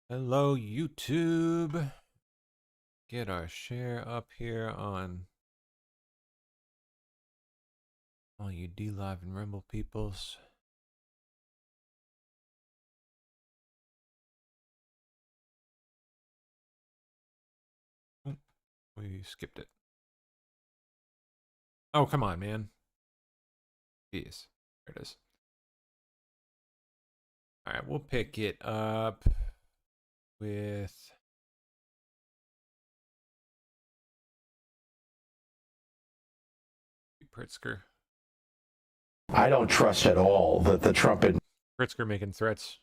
Hello, YouTube. Get our share up here on all you D-Live and Rumble peoples. Oh, we skipped it. Oh, come on, man. Jeez. There it is. All right, we'll pick it up with Pritzker. I don't trust at all that the Trump Pritzker making threats,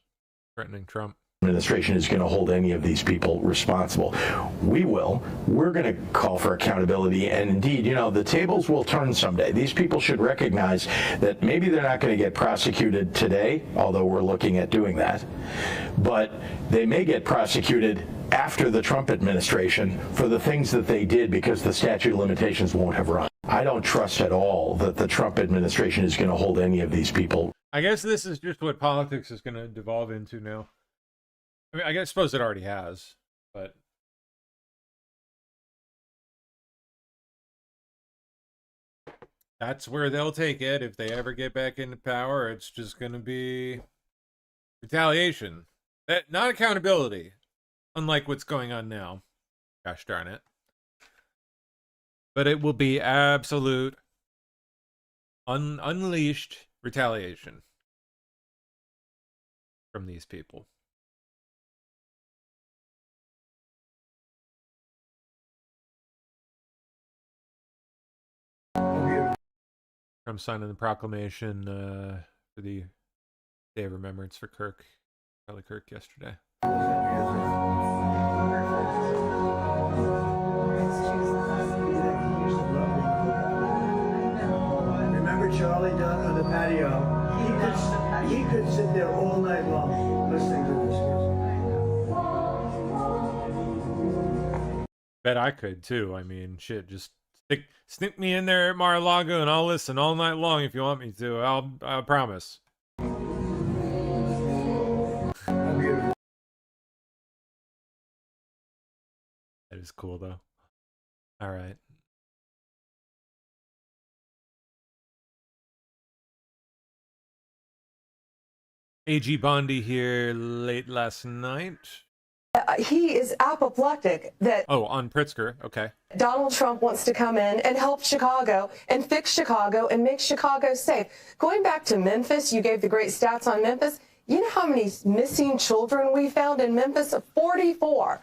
threatening Trump. administration is going to hold any of these people responsible. We will. We're going to call for accountability. And indeed, the tables will turn someday. These people should recognize that maybe they're not going to get prosecuted today, although we're looking at doing that. But they may get prosecuted after the Trump administration for the things that they did because the statute of limitations won't have run. I don't trust at all that the Trump administration is going to hold any of these people. I guess this is just what politics is going to devolve into now. I mean, I suppose it already has, but that's where they'll take it. If they ever get back into power, it's just going to be retaliation. Not accountability, unlike what's going on now. Gosh darn it. But it will be absolute unleashed retaliation from these people. Trump signing the proclamation for the Day of Remembrance for Charlie Kirk yesterday. Remember Charlie down on the patio? He could sit there all night long listening to this. Bet I could too. I mean, shit, just stick me in there at Mar-a-Lago and I'll listen all night long if you want me to. I promise. That is cool though. All right. AG Bondi here late last night. He is apoplectic that on Pritzker. Okay. Donald Trump wants to come in and help Chicago and fix Chicago and make Chicago safe. Going back to Memphis, you gave the great stats on Memphis. You know how many missing children we found in Memphis? 44.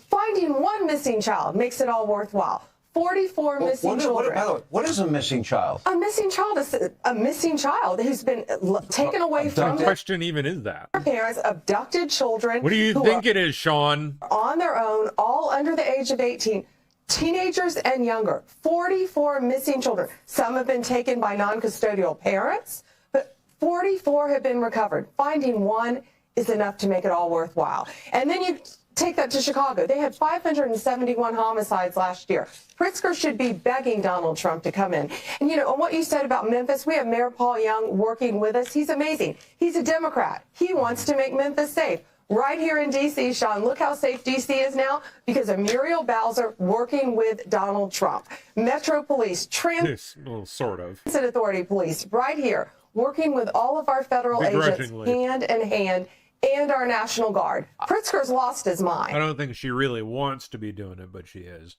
Finding one missing child makes it all worthwhile. 44 missing children. By the way, what is a missing child? A missing child is a missing child who's been taken away from What question even is that? their parents, abducted children. What do you think it is, Sean? On their own, all under the age of 18. Teenagers and younger, 44 missing children. Some have been taken by non-custodial parents, but 44 have been recovered. Finding one is enough to make it all worthwhile. And then you take that to Chicago. They had 571 homicides last year. Pritzker should be begging Donald Trump to come in. And, on what you said about Memphis, we have Mayor Paul Young working with us. He's amazing. He's a Democrat. He wants to make Memphis safe. Right here in D.C., Sean, look how safe D.C. is now because of Muriel Bowser working with Donald Trump. Metro Police, Sort of. Transit Authority Police, right here, working with all of our federal agents hand in hand, and our National Guard. Pritzker's lost his mind. I don't think she really wants to be doing it, but she is.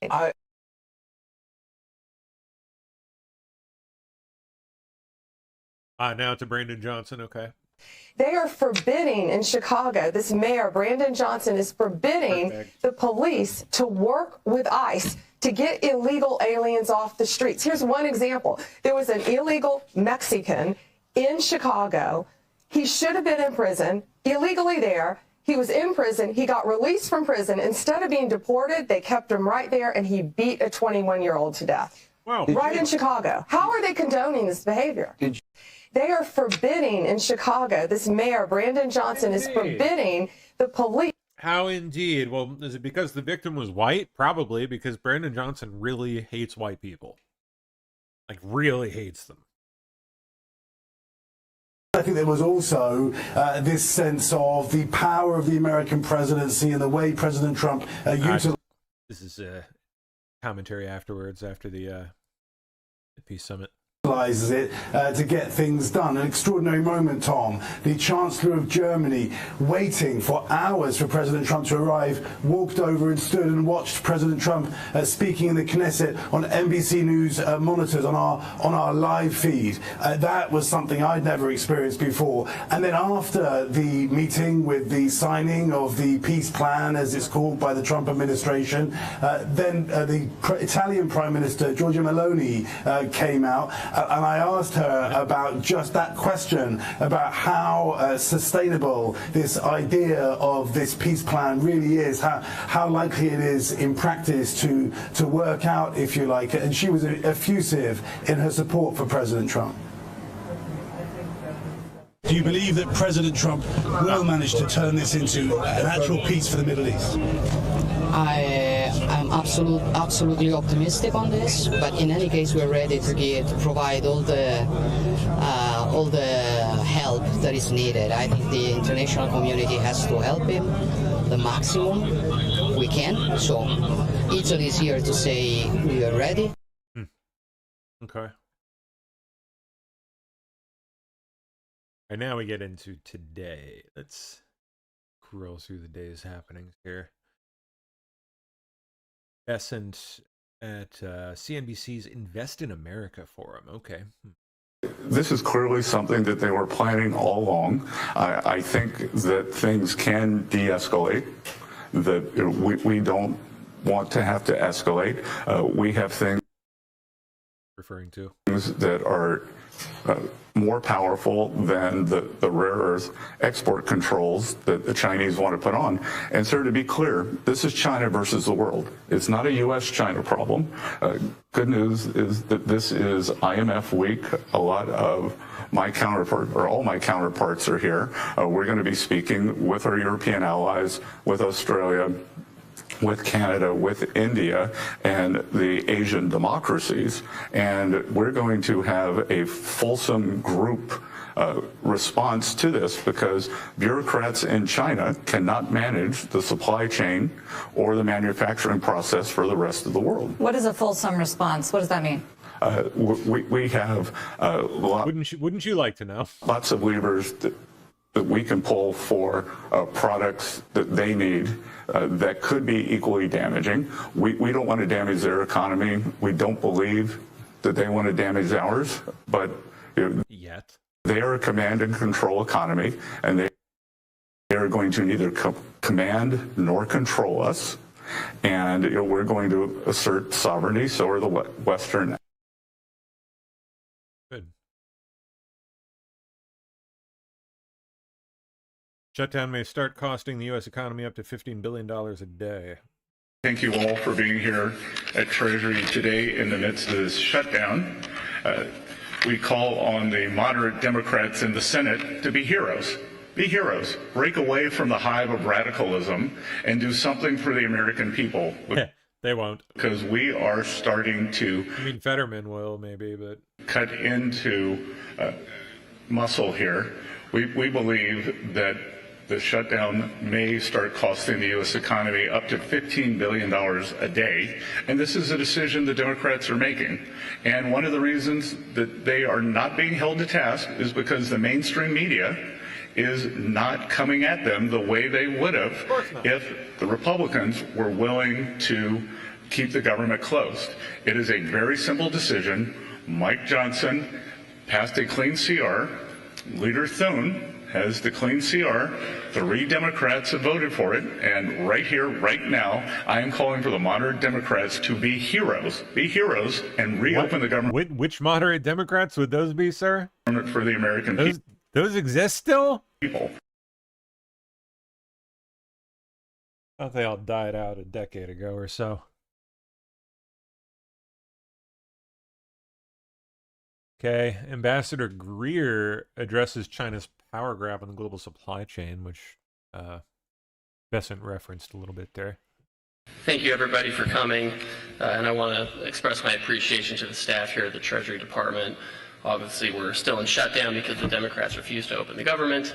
Now to Brandon Johnson, okay. They are forbidding in Chicago, this mayor, Brandon Johnson, is forbidding the police to work with ICE to get illegal aliens off the streets. Here's one example. There was an illegal Mexican in Chicago. He should have been in prison, illegally there. He was in prison. He got released from prison. Instead of being deported, they kept him right there, and he beat a 21-year-old to death. Wow. Right in Chicago. How are they condoning this behavior? They are forbidding in Chicago, this mayor, Brandon Johnson, is forbidding the police. How indeed? Well, is it because the victim was white? Probably, because Brandon Johnson really hates white people. Like, really hates them. I think there was also this sense of the power of the American presidency and the way President Trump utilized. This is a commentary afterwards, after the peace summit. It to get things done. An extraordinary moment, Tom. The Chancellor of Germany, waiting for hours for President Trump to arrive, walked over and stood and watched President Trump speaking in the Knesset on NBC News monitors on our live feed. That was something I'd never experienced before. And then after the meeting with the signing of the peace plan, as it's called by the Trump administration, then the Italian Prime Minister Giorgia Meloni came out. And I asked her about just that question, about how sustainable this idea of this peace plan really is, how likely it is in practice to work out, if you like. And she was effusive in her support for President Trump. Do you believe that President Trump will manage to turn this into an actual peace for the Middle East? I'm absolutely optimistic on this, but in any case, we're ready to provide all the help that is needed. I think the international community has to help him the maximum we can. So Italy is here to say we are ready. Okay. And now we get into today. Let's scroll through the day's happenings here. Essent at CNBC's Invest in America forum. Okay. This is clearly something that they were planning all along. I think that things can de-escalate, that we don't want to have to escalate. We have things referring to that are more powerful than the rare earth export controls that the Chinese want to put on. And sir, to be clear, this is China versus the world. It's not a U.S.-China problem. Good news is that this is IMF week. A lot of my counterpart, or all my counterparts, are here. We're going to be speaking with our European allies, with Australia, with Canada, with India, and the Asian democracies. And we're going to have a fulsome group response to this, because bureaucrats in China cannot manage the supply chain or the manufacturing process for the rest of the world. What is a fulsome response? What does that mean? We have wouldn't you like to know? Lots of levers that we can pull for products that they need that could be equally damaging. We don't want to damage their economy. We don't believe that they want to damage ours, but yet they are a command and control economy, and they are going to neither command nor control us. And we're going to assert sovereignty. So are the Western. Good. Shutdown may start costing the U.S. economy up to $15 billion a day. Thank you all for being here at Treasury today in the midst of this shutdown. We call on the moderate Democrats in the Senate to be heroes. Be heroes. Break away from the hive of radicalism and do something for the American people. They won't. Because we are starting to... I mean, Fetterman will, maybe, but... cut into muscle here. We believe that the shutdown may start costing the U.S. economy up to $15 billion a day. And this is a decision the Democrats are making. And one of the reasons that they are not being held to task is because the mainstream media is not coming at them the way they would have if the Republicans were willing to keep the government closed. It is a very simple decision. Mike Johnson passed a clean CR. Leader Thune has the clean CR. 3 Democrats have voted for it. And right here, right now, I am calling for the moderate Democrats to be heroes. Be heroes and reopen the government. Which moderate Democrats would those be, sir? For the American people. Those exist still? People. I thought they all died out a decade ago or so. Okay, Ambassador Greer addresses China's power grab on the global supply chain, which Bessent referenced a little bit there. Thank you, everybody, for coming. And I want to express my appreciation to the staff here at the Treasury Department Obviously, we're still in shutdown because the Democrats refuse to open the government,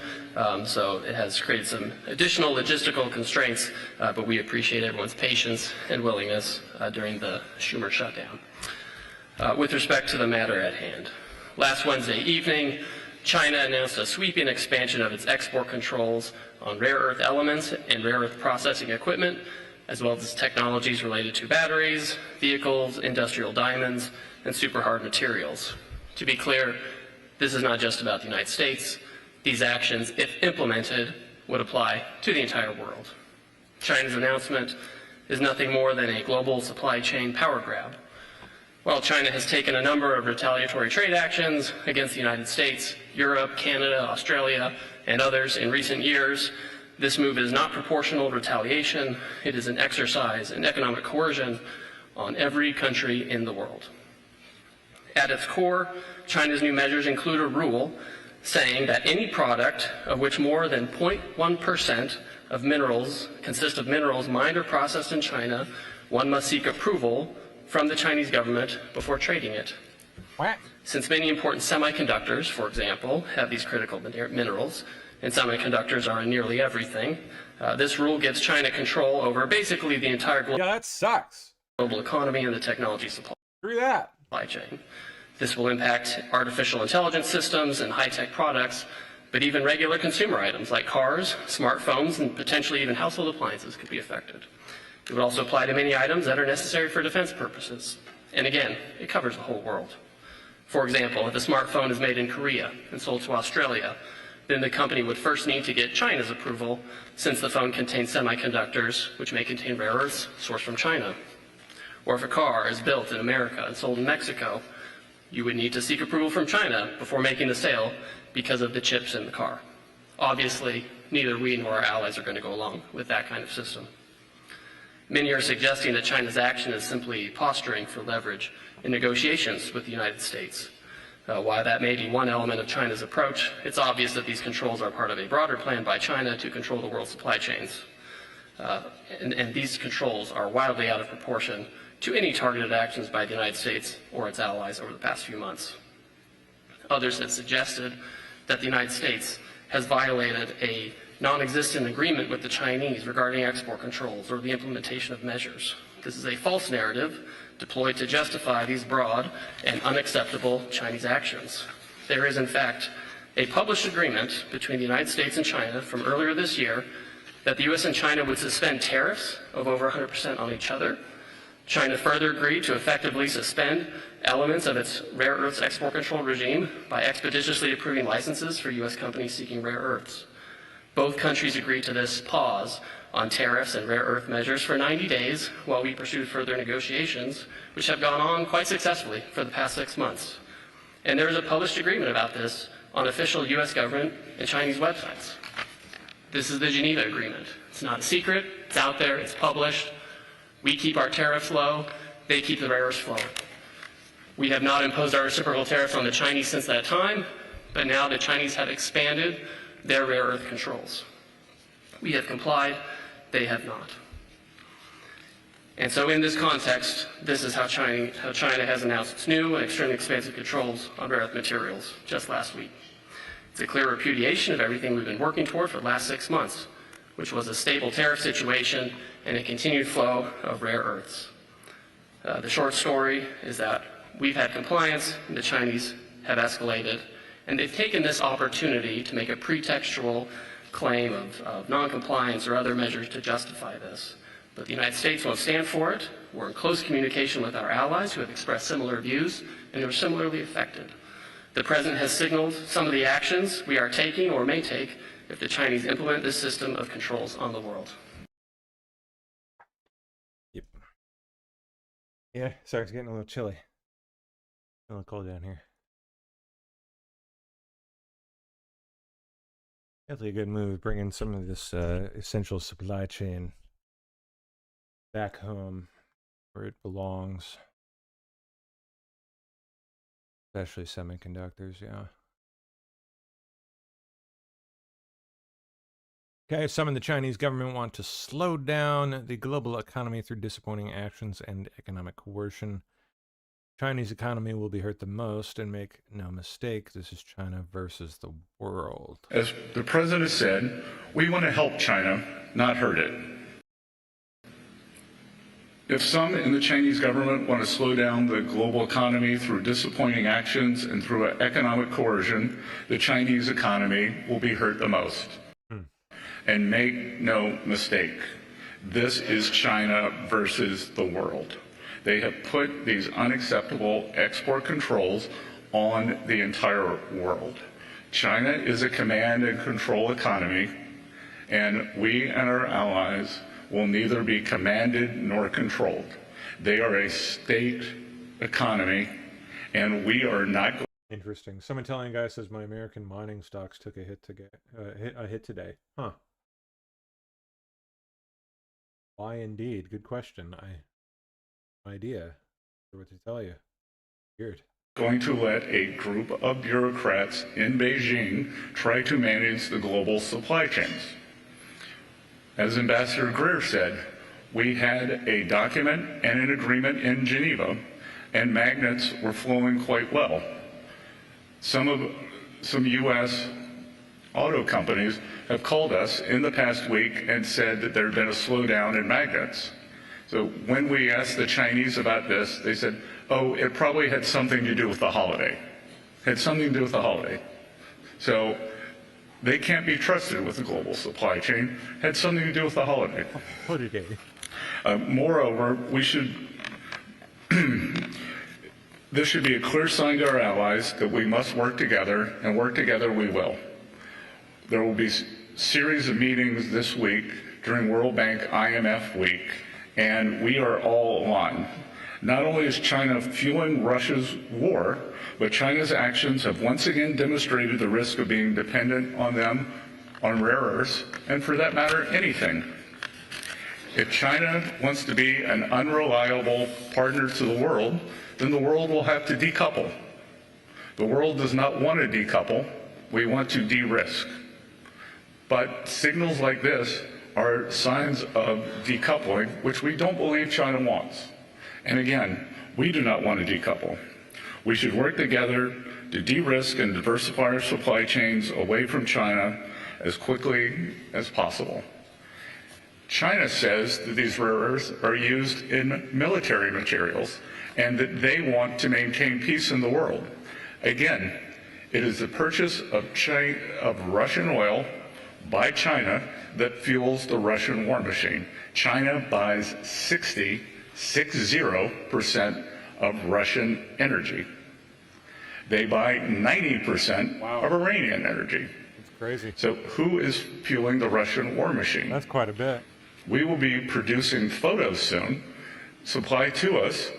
so it has created some additional logistical constraints, but we appreciate everyone's patience and willingness during the Schumer shutdown. With respect to the matter at hand, last Wednesday evening, China announced a sweeping expansion of its export controls on rare earth elements and rare earth processing equipment, as well as technologies related to batteries, vehicles, industrial diamonds, and super hard materials. To be clear, this is not just about the United States. These actions, if implemented, would apply to the entire world. China's announcement is nothing more than a global supply chain power grab. While China has taken a number of retaliatory trade actions against the United States, Europe, Canada, Australia, and others in recent years, this move is not proportional retaliation. It is an exercise in economic coercion on every country in the world. At its core, China's new measures include a rule saying that any product of which more than 0.1% of minerals consist of minerals mined or processed in China, one must seek approval from the Chinese government before trading it. What? Since many important semiconductors, for example, have these critical minerals, and semiconductors are in nearly everything, this rule gives China control over basically the entire that sucks. global economy and the technology supply chain. This will impact artificial intelligence systems and high-tech products, but even regular consumer items like cars, smartphones, and potentially even household appliances could be affected. It would also apply to many items that are necessary for defense purposes. And again, it covers the whole world. For example, if a smartphone is made in Korea and sold to Australia, then the company would first need to get China's approval, since the phone contains semiconductors, which may contain rare earths sourced from China. Or if a car is built in America and sold in Mexico, you would need to seek approval from China before making the sale because of the chips in the car. Obviously, neither we nor our allies are going to go along with that kind of system. Many are suggesting that China's action is simply posturing for leverage in negotiations with the United States. While that may be one element of China's approach, it's obvious that these controls are part of a broader plan by China to control the world's supply chains. And these controls are wildly out of proportion to any targeted actions by the United States or its allies over the past few months. Others have suggested that the United States has violated a non-existent agreement with the Chinese regarding export controls or the implementation of measures. This is a false narrative deployed to justify these broad and unacceptable Chinese actions. There is, in fact, a published agreement between the United States and China from earlier this year that the U.S. and China would suspend tariffs of over 100% on each other. China further agreed to effectively suspend elements of its rare earths export control regime by expeditiously approving licenses for U.S. companies seeking rare earths. Both countries agreed to this pause on tariffs and rare earth measures for 90 days while we pursued further negotiations, which have gone on quite successfully for the past 6 months. And there is a published agreement about this on official U.S. government and Chinese websites. This is the Geneva Agreement. It's not a secret, it's out there, it's published. We keep our tariffs low, they keep the rare earths flowing. We have not imposed our reciprocal tariffs on the Chinese since that time, but now the Chinese have expanded their rare earth controls. We have complied, they have not. And so in this context, this is how China has announced its new and extremely expansive controls on rare earth materials just last week. It's a clear repudiation of everything we've been working toward for the last 6 months, which was a stable tariff situation and a continued flow of rare earths. The short story is that we've had compliance, and the Chinese have escalated, and they've taken this opportunity to make a pretextual claim of noncompliance or other measures to justify this. But the United States won't stand for it. We're in close communication with our allies who have expressed similar views and who are similarly affected. The President has signaled some of the actions we are taking or may take if the Chinese implement this system of controls on the world. Yep. Yeah, sorry, it's getting a little chilly. A little cold down here. Definitely a good move, bringing some of this essential supply chain back home where it belongs. Especially semiconductors, yeah. Okay, some in the Chinese government want to slow down the global economy through disappointing actions and economic coercion. Chinese economy will be hurt the most, and make no mistake, this is China versus the world. As the president said, we want to help China, not hurt it. If some in the Chinese government want to slow down the global economy through disappointing actions and through economic coercion, the Chinese economy will be hurt the most. And make no mistake, this is China versus the world. They have put these unacceptable export controls on the entire world. China is a command and control economy, and we and our allies will neither be commanded nor controlled. They are a state economy, and we are not. Interesting. Some Italian guy says my American mining stocks took a hit today. Huh. Why indeed? Good question. No idea what to tell you. Weird. Going to let a group of bureaucrats in Beijing try to manage the global supply chains. As Ambassador Greer said, we had a document and an agreement in Geneva, and magnets were flowing quite well. Some U.S. auto companies have called us in the past week and said that there had been a slowdown in magnets. So when we asked the Chinese about this, they said, oh, it probably had something to do with the holiday. Had something to do with the holiday. So they can't be trusted with the global supply chain. Had something to do with the holiday. Holiday. Moreover, we should this should be a clear sign to our allies that we must work together, and work together we will. There will be a series of meetings this week during World Bank IMF week, and we are all aligned. Not only is China fueling Russia's war, but China's actions have once again demonstrated the risk of being dependent on them on rare earths, and for that matter, anything. If China wants to be an unreliable partner to the world, then the world will have to decouple. The world does not want to decouple. We want to de-risk. But signals like this are signs of decoupling, which we don't believe China wants. And again, we do not want to decouple. We should work together to de-risk and diversify our supply chains away from China as quickly as possible. China says that these rare earths are used in military materials and that they want to maintain peace in the world. Again, it is the purchase of Russian oil by China that fuels the Russian war machine. China buys 60% of Russian energy. They buy 90% of Iranian energy. That's crazy. So who is fueling the Russian war machine? That's quite a bit. We will be producing photos soon, supplied to us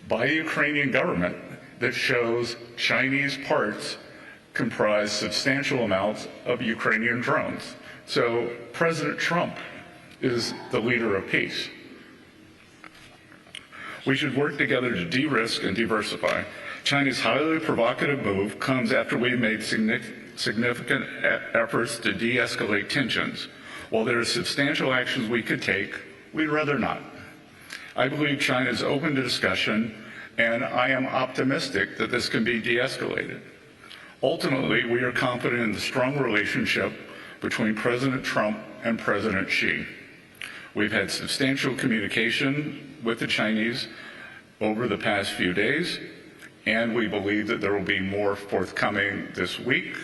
by the Ukrainian government, that shows Chinese parts comprise substantial amounts of Ukrainian drones. So President Trump is the leader of peace. We should work together to de-risk and diversify. China's highly provocative move comes after we've made significant efforts to de-escalate tensions. While there are substantial actions we could take, we'd rather not. I believe China is open to discussion, and I am optimistic that this can be de-escalated. Ultimately, we are confident in the strong relationship between President Trump and President Xi. We've had substantial communication with the Chinese over the past few days, and we believe that there will be more forthcoming this week.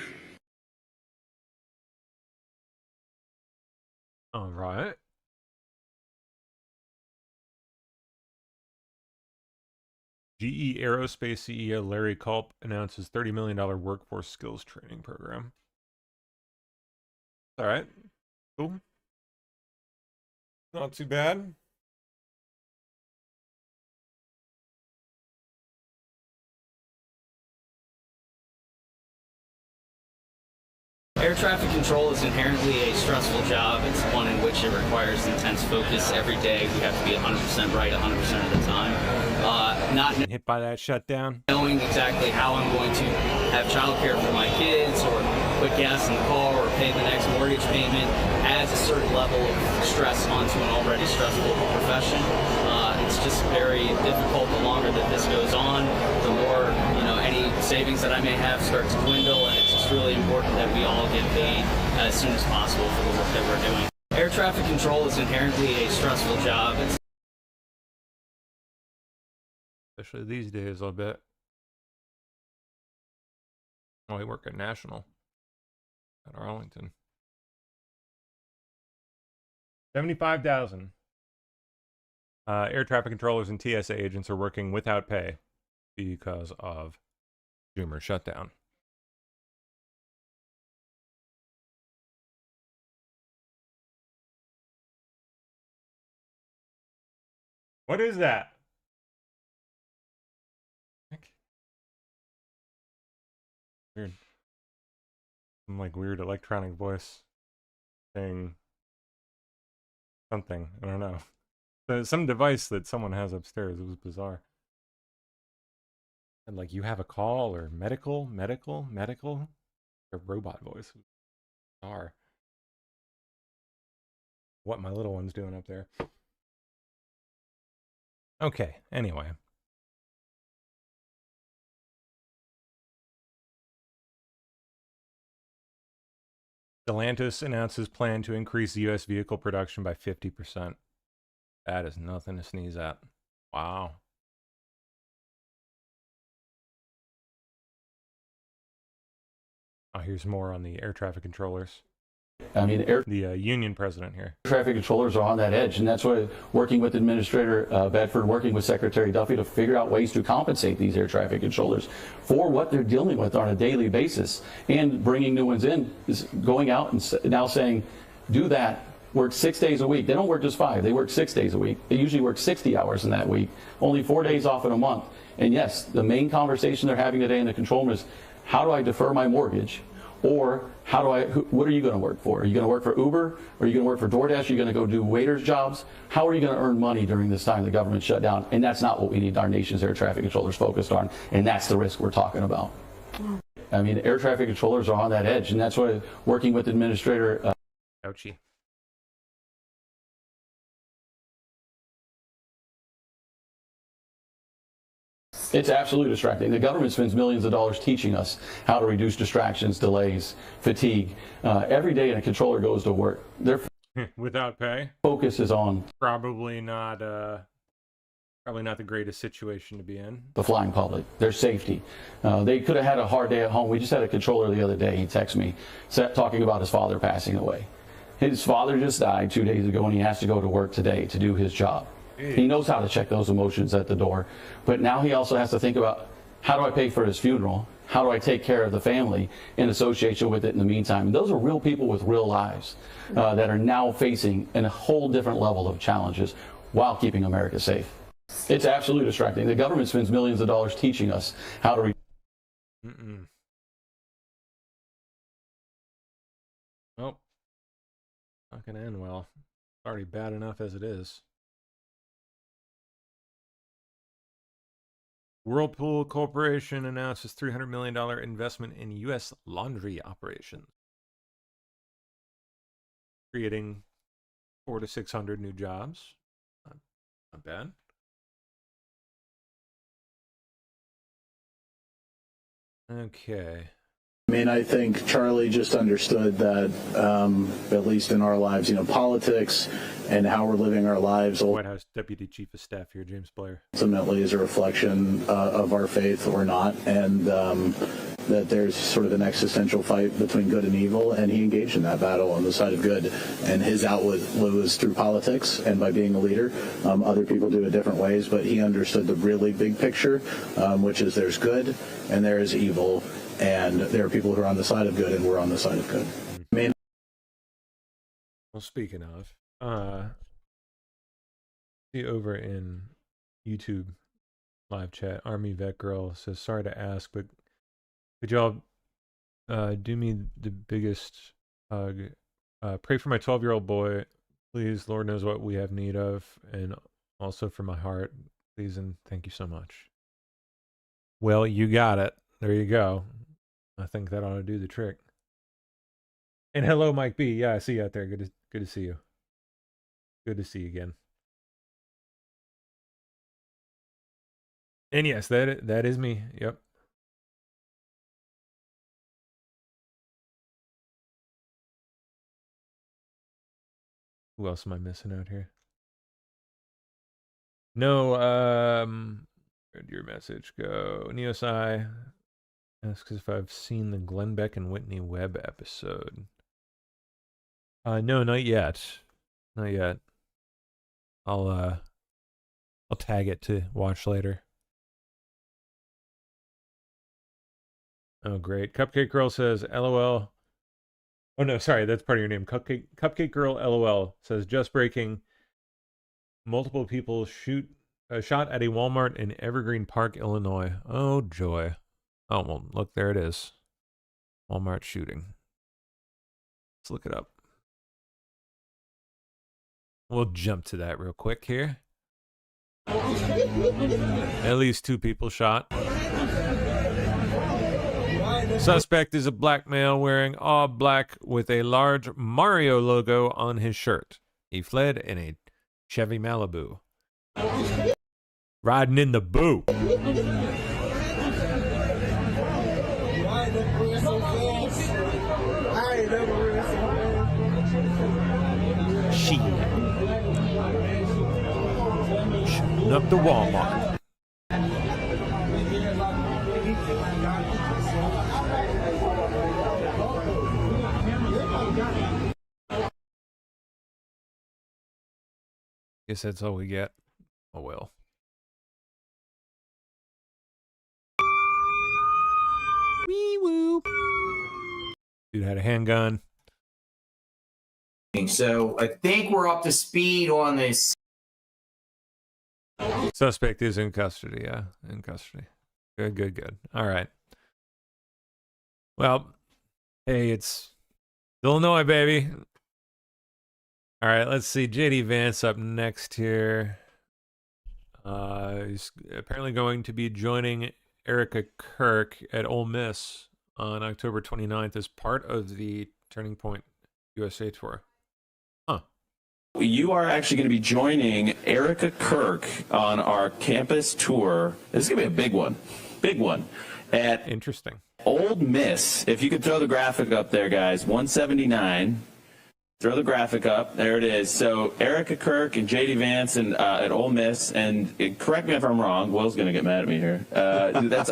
All right. GE Aerospace CEO Larry Culp announces $30 million workforce skills training program. All right. Cool. Not too bad. Air traffic control is inherently a stressful job. It's one in which it requires intense focus every day. We have to be 100% right 100% of the time. Not hit by that shutdown. Knowing exactly how I'm going to have childcare for my kids, or put gas in the car, or pay the next mortgage payment adds a certain level of stress onto an already stressful profession. it's just very difficult. The longer that this goes on, the more, any savings that I may have start to dwindle, and it's just really important that we all get paid as soon as possible for the work that we're doing. Air traffic control is inherently a stressful job. Especially these days, I'll bet. Oh, I work at National at Arlington. 75,000. Air traffic controllers and TSA agents are working without pay because of Schumer shutdown. What is that? Weird. Some like weird electronic voice saying something. I don't know. Some device that someone has upstairs. It was bizarre. And like, you have a call, or medical. A robot voice. Bizarre. What my little one's doing up there. Okay, anyway. Stellantis announces plan to increase U.S. vehicle production by 50%. That is nothing to sneeze at. Wow. Oh, here's more on the air traffic controllers. I mean, the union president here. Traffic controllers are on that edge, and that's why working with Administrator Bedford, working with Secretary Duffy to figure out ways to compensate these air traffic controllers for what they're dealing with on a daily basis, and bringing new ones in, is going out and now saying, do that, work 6 days a week. They don't work just 5, they work 6 days a week. They usually work 60 hours in that week, only 4 days off in a month. And yes, the main conversation they're having today in the control room is, how do I defer my mortgage? Or what are you going to work for? Are you going to work for Uber? Are you going to work for DoorDash? Are you going to go do waiters jobs? How are you going to earn money during this time the government shut down? And that's not what we need our nation's air traffic controllers focused on. And that's the risk we're talking about. I mean, air traffic controllers are on that edge, and that's why working with Administrator Ouchie. It's absolutely distracting. The government spends millions of dollars teaching us how to reduce distractions, delays, fatigue. Every day a controller goes to work, their without pay. Focus is on probably not the greatest situation to be in. The flying public, their safety. They could have had a hard day at home. We just had a controller the other day. He texted me, talking about his father passing away. His father just died 2 days ago, and he has to go to work today to do his job. He knows how to check those emotions at the door, but now he also has to think about, how do I pay for his funeral? How do I take care of the family in association with it in the meantime? And those are real people with real lives that are now facing a whole different level of challenges while keeping America safe. It's absolutely distracting. The government spends millions of dollars teaching us how to Well, not going to end well. It's already bad enough as it is. Whirlpool Corporation announces $300 million investment in U.S. laundry operations, creating 400 to 600 new jobs. Not bad. Okay. I mean, I think Charlie just understood that, at least in our lives, politics and how we're living our lives. White House Deputy Chief of Staff here, James Blair. Ultimately is a reflection of our faith or not, and that there's sort of an existential fight between good and evil, and he engaged in that battle on the side of good. And his outlet was through politics and by being a leader. Other people do it different ways, but he understood the really big picture, which is there's good and there is evil. And there are people who are on the side of good, and we're on the side of good. Well, speaking of, see over in YouTube live chat, Army Vet Girl says, sorry to ask, but could y'all do me the biggest hug? Pray for my 12-year-old boy, please. Lord knows what we have need of, and also for my heart, please, and thank you so much. Well, you got it. There you go. I think that ought to do the trick. And hello, Mike B. Yeah, I see you out there. Good to see you. Good to see you again. And yes, that is me. Yep. Who else am I missing out here? No, where'd your message go? Neosci asks if I've seen the Glenn Beck and Whitney Webb episode. No, not yet. Not yet. I'll tag it to watch later. Oh, great. Cupcake Girl says, LOL. Oh, no, sorry. That's part of your name. Cupcake Girl, LOL, says, just breaking. Multiple people shot at a Walmart in Evergreen Park, Illinois. Oh, joy. Oh, well, look, there it is. Walmart shooting. Let's look it up. We'll jump to that real quick here. At least 2 people shot. Suspect is a black male wearing all black with a large Mario logo on his shirt. He fled in a Chevy Malibu. Riding in the boo. Shit. Shooting up the Walmart. Guess that's all we get. Oh well. Wee woo. Dude had a handgun. So I think we're up to speed on this. Suspect is in custody, yeah. In custody. Good, good, good. All right. Well, hey, it's Illinois, baby. All right, let's see. JD Vance up next here. He's apparently going to be joining Erica Kirk at Ole Miss on October 29th as part of the Turning Point USA Tour. Huh. You are actually going to be joining Erica Kirk on our campus tour. This is going to be a big one. Big one. At Interesting. Ole Miss. If you could throw the graphic up there, guys. 179. Throw the graphic up. There it is. So Erica Kirk and J.D. Vance and at Ole Miss. And correct me if I'm wrong. Will's going to get mad at me here. That's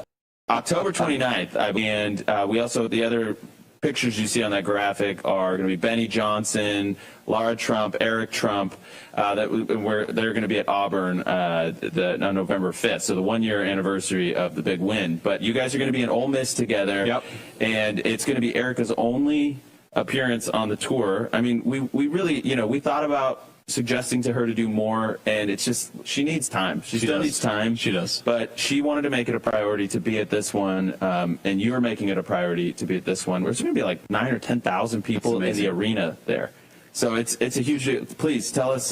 October 29th. And we also, the other pictures you see on that graphic are going to be Benny Johnson, Lara Trump, Eric Trump. They're going to be at Auburn on November 5th. So the 1-year anniversary of the big win. But you guys are going to be in Ole Miss together. Yep. And it's going to be Erica's only appearance on the tour. I mean, we really, we thought about suggesting to her to do more, and it's just, she needs time. She still needs time. She does. But she wanted to make it a priority to be at this one, and you're making it a priority to be at this one. There's going to be like 9,000 or 10,000 people in the arena there. So it's a huge. Please tell us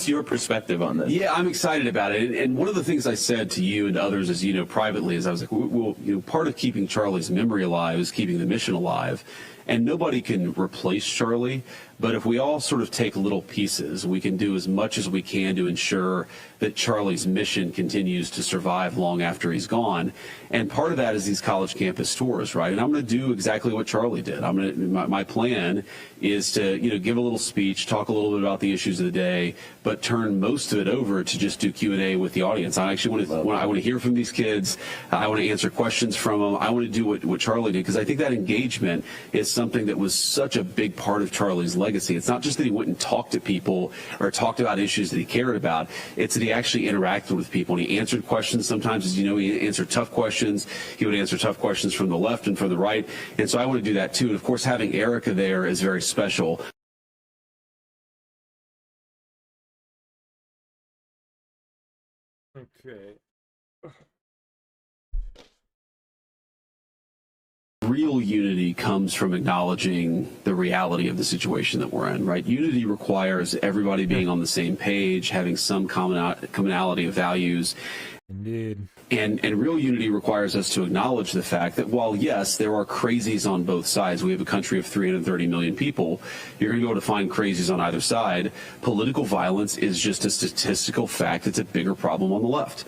your perspective on this. Yeah, I'm excited about it. And one of the things I said to you and to others, as you know, privately, is I was like, well, part of keeping Charlie's memory alive is keeping the mission alive. And nobody can replace Charlie, but if we all sort of take little pieces, we can do as much as we can to ensure that Charlie's mission continues to survive long after he's gone. And part of that is these college campus tours, right? And I'm going to do exactly what Charlie did. My plan is to, give a little speech, talk a little bit about the issues of the day, but turn most of it over to just do Q&A with the audience. I actually want to hear from these kids. I want to answer questions from them. I want to do what Charlie did, because I think that engagement is something that was such a big part of Charlie's legacy. It's not just that he went and talked to people or talked about issues that he cared about. It's that he actually interacted with people, and he answered questions. Sometimes, as you know, he answered tough questions. He would answer tough questions from the left and from the right. And so I want to do that too. And of course, having Erica there is very special. Okay. Real unity comes from acknowledging the reality of the situation that we're in, right? Unity requires everybody being on the same page, having some commonality of values. Indeed. And real unity requires us to acknowledge the fact that while, yes, there are crazies on both sides, we have a country of 330 million people, you're going to be able to find crazies on either side. Political violence is just a statistical fact. It's a bigger problem on the left.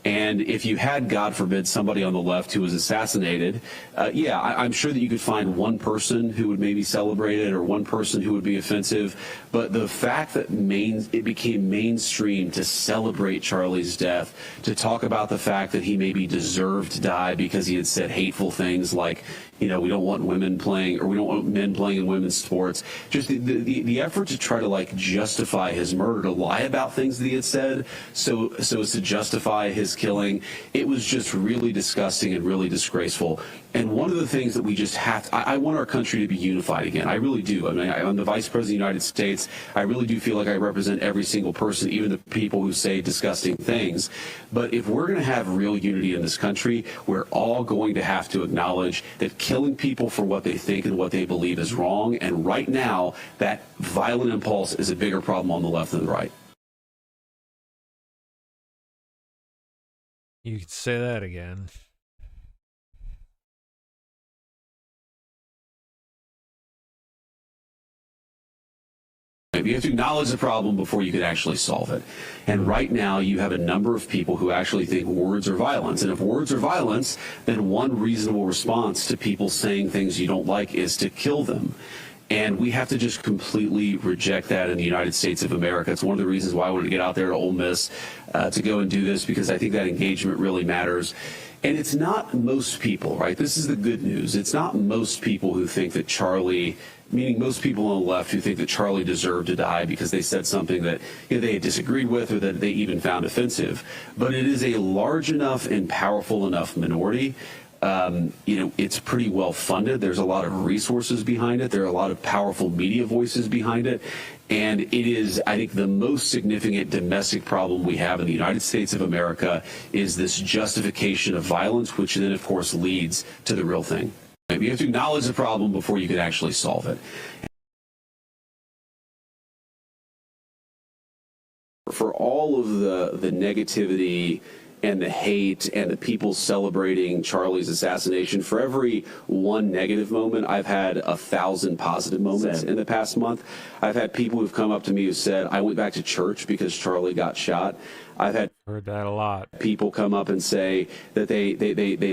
And if you had, God forbid, somebody on the left who was assassinated, I'm sure that you could find one person who would maybe celebrate it or one person who would be offensive. But the fact that it became mainstream to celebrate Charlie's death, to talk about the fact that he maybe deserved to die because he had said hateful things like, we don't want women playing, or we don't want men playing in women's sports. Just the effort to try to justify his murder, to lie about things that he had said, so as to justify his killing. It was just really disgusting and really disgraceful. And one of the things that we just have to, I want our country to be unified again. I really do. I mean, I'm the Vice President of the United States. I really do feel like I represent every single person, even the people who say disgusting things. But if we're going to have real unity in this country, we're all going to have to acknowledge that killing people for what they think and what they believe is wrong. And right now, that violent impulse is a bigger problem on the left than the right. You could say that again. You have to acknowledge the problem before you can actually solve it. And right now, you have a number of people who actually think words are violence. And if words are violence, then one reasonable response to people saying things you don't like is to kill them. And we have to just completely reject that in the United States of America. It's one of the reasons why I wanted to get out there to Ole Miss to go and do this, because I think that engagement really matters. And it's not most people, right? This is the good news. It's not most people who think that Charlie, meaning most people on the left who think that Charlie deserved to die because they said something that they had disagreed with or that they even found offensive. But it is a large enough and powerful enough minority. It's pretty well funded. There's a lot of resources behind it. There are a lot of powerful media voices behind it. And it is, I think, the most significant domestic problem we have in the United States of America is this justification of violence, which then, of course, leads to the real thing. You have to acknowledge the problem before you can actually solve it. For all of the negativity and the hate and the people celebrating Charlie's assassination, for every one negative moment, I've had 1,000 positive moments in the past month. I've had people who've come up to me who said, I went back to church because Charlie got shot. I've heard that a lot. People come up and say that they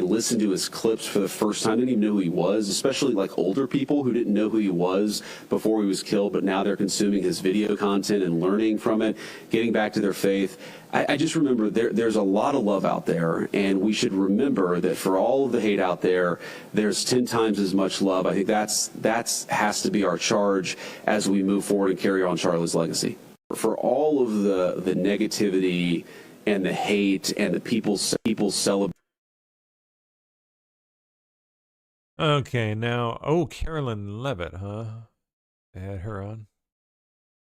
listened to his clips for the first time, didn't even know who he was, especially like older people who didn't know who he was before he was killed, but now they're consuming his video content and learning from it, getting back to their faith. I just remember there's a lot of love out there, and we should remember that for all of the hate out there, there's 10 times as much love. I think that's has to be our charge as we move forward and carry on Charlie's legacy. For all of the negativity and the hate and the people celebrate. Okay, now, Carolyn Levitt, huh? They had her on.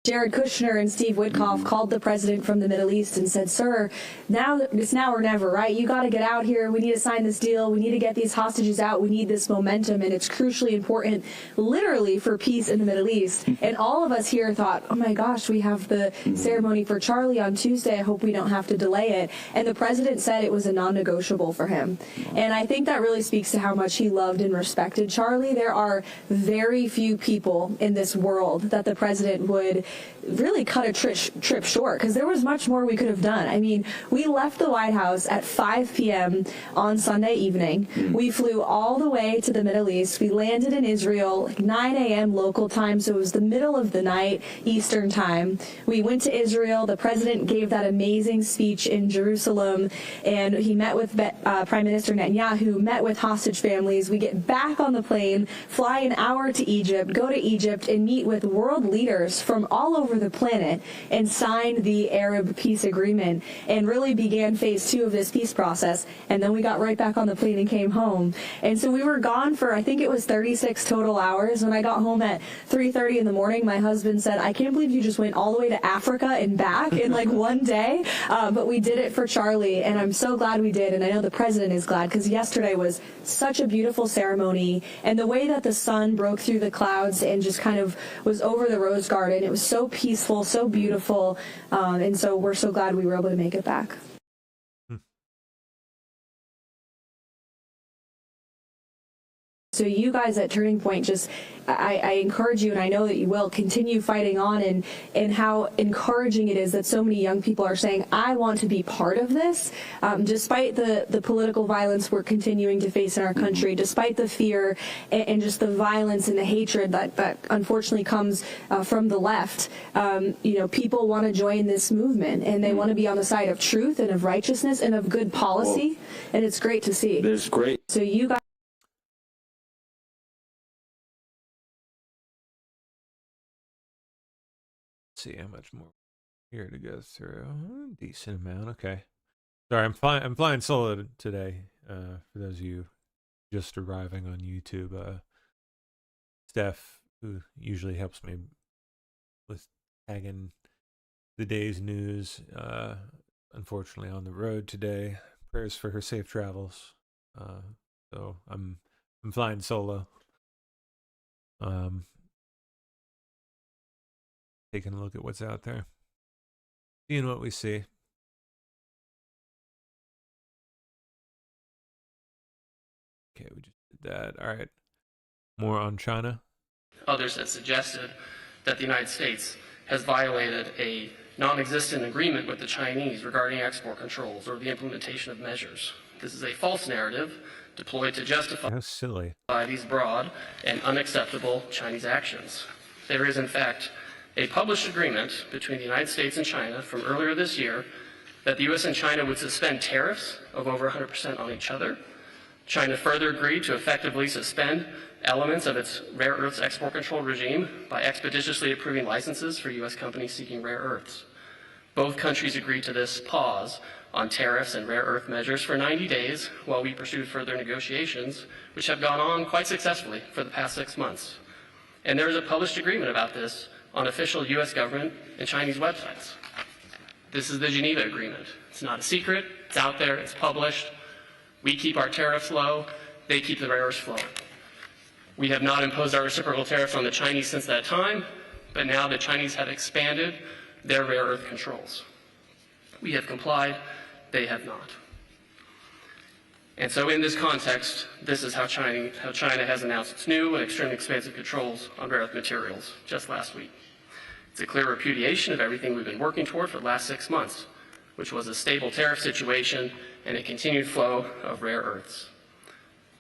Jared Kushner and Steve Witkoff called the president from the Middle East and said, sir, it's now or never, right? You got to get out here. We need to sign this deal. We need to get these hostages out. We need this momentum. And it's crucially important, literally, for peace in the Middle East. And all of us here thought, oh, my gosh, we have the ceremony for Charlie on Tuesday. I hope we don't have to delay it. And the president said it was a non-negotiable for him. And I think that really speaks to how much he loved and respected Charlie. There are very few people in this world that the president would really cut a trip short, because there was much more we could have done. I mean, we left the White House at 5 p.m. on Sunday evening. We flew all the way to the Middle East. We landed in Israel like 9 a.m. local time, so it was the middle of the night Eastern time. We went to Israel. The president gave that amazing speech in Jerusalem, and he met with Prime Minister Netanyahu, met with hostage families. We get back on the plane, fly an hour to Egypt, go to Egypt, and meet with world leaders from all over the planet and signed the Arab peace agreement and really began phase 2 of this peace process. And then we got right back on the plane and came home. And so we were gone for, I think it was 36 total hours. When I got home at 3:30 in the morning, my husband said, I can't believe you just went all the way to Africa and back in like one day. But we did it for Charlie, and I'm so glad we did. And I know the president is glad, because yesterday was such a beautiful ceremony. And the way that the sun broke through the clouds and just kind of was over the Rose Garden, it was so peaceful, so beautiful, and so we're so glad we were able to make it back. So you guys at Turning Point, just I encourage you, and I know that you will, continue fighting on, and how encouraging it is that so many young people are saying, I want to be part of this, despite the political violence we're continuing to face in our country, despite the fear and just the violence and the hatred that unfortunately comes from the left. People want to join this movement, and they want to be on the side of truth and of righteousness and of good policy, and it's great to see. There's great. So you guys. See how much more here to go through. Decent amount. Okay. Sorry, I'm flying solo today. For those of you just arriving on YouTube, Steph, who usually helps me with tagging the day's news, unfortunately on the road today. Prayers for her safe travels. So I'm flying solo. Taking a look at what's out there, seeing what we see. Okay, we just did that. All right, more on China. Others have suggested that the United States has violated a non-existent agreement with the Chinese regarding export controls or the implementation of measures. This is a false narrative deployed to justify these broad and unacceptable Chinese actions. There is, in fact, a published agreement between the United States and China from earlier this year that the U.S. and China would suspend tariffs of over 100% on each other. China further agreed to effectively suspend elements of its rare earths export control regime by expeditiously approving licenses for U.S. companies seeking rare earths. Both countries agreed to this pause on tariffs and rare earth measures for 90 days while we pursued further negotiations, which have gone on quite successfully for the past 6 months. And there is a published agreement about this on official U.S. government and Chinese websites. This is the Geneva Agreement. It's not a secret. It's out there. It's published. We keep our tariffs low. They keep the rare earths flowing. We have not imposed our reciprocal tariffs on the Chinese since that time, but now the Chinese have expanded their rare earth controls. We have complied. They have not. And so in this context, this is how China has announced its new and extremely expansive controls on rare earth materials just last week. It's a clear repudiation of everything we've been working toward for the last 6 months, which was a stable tariff situation and a continued flow of rare earths.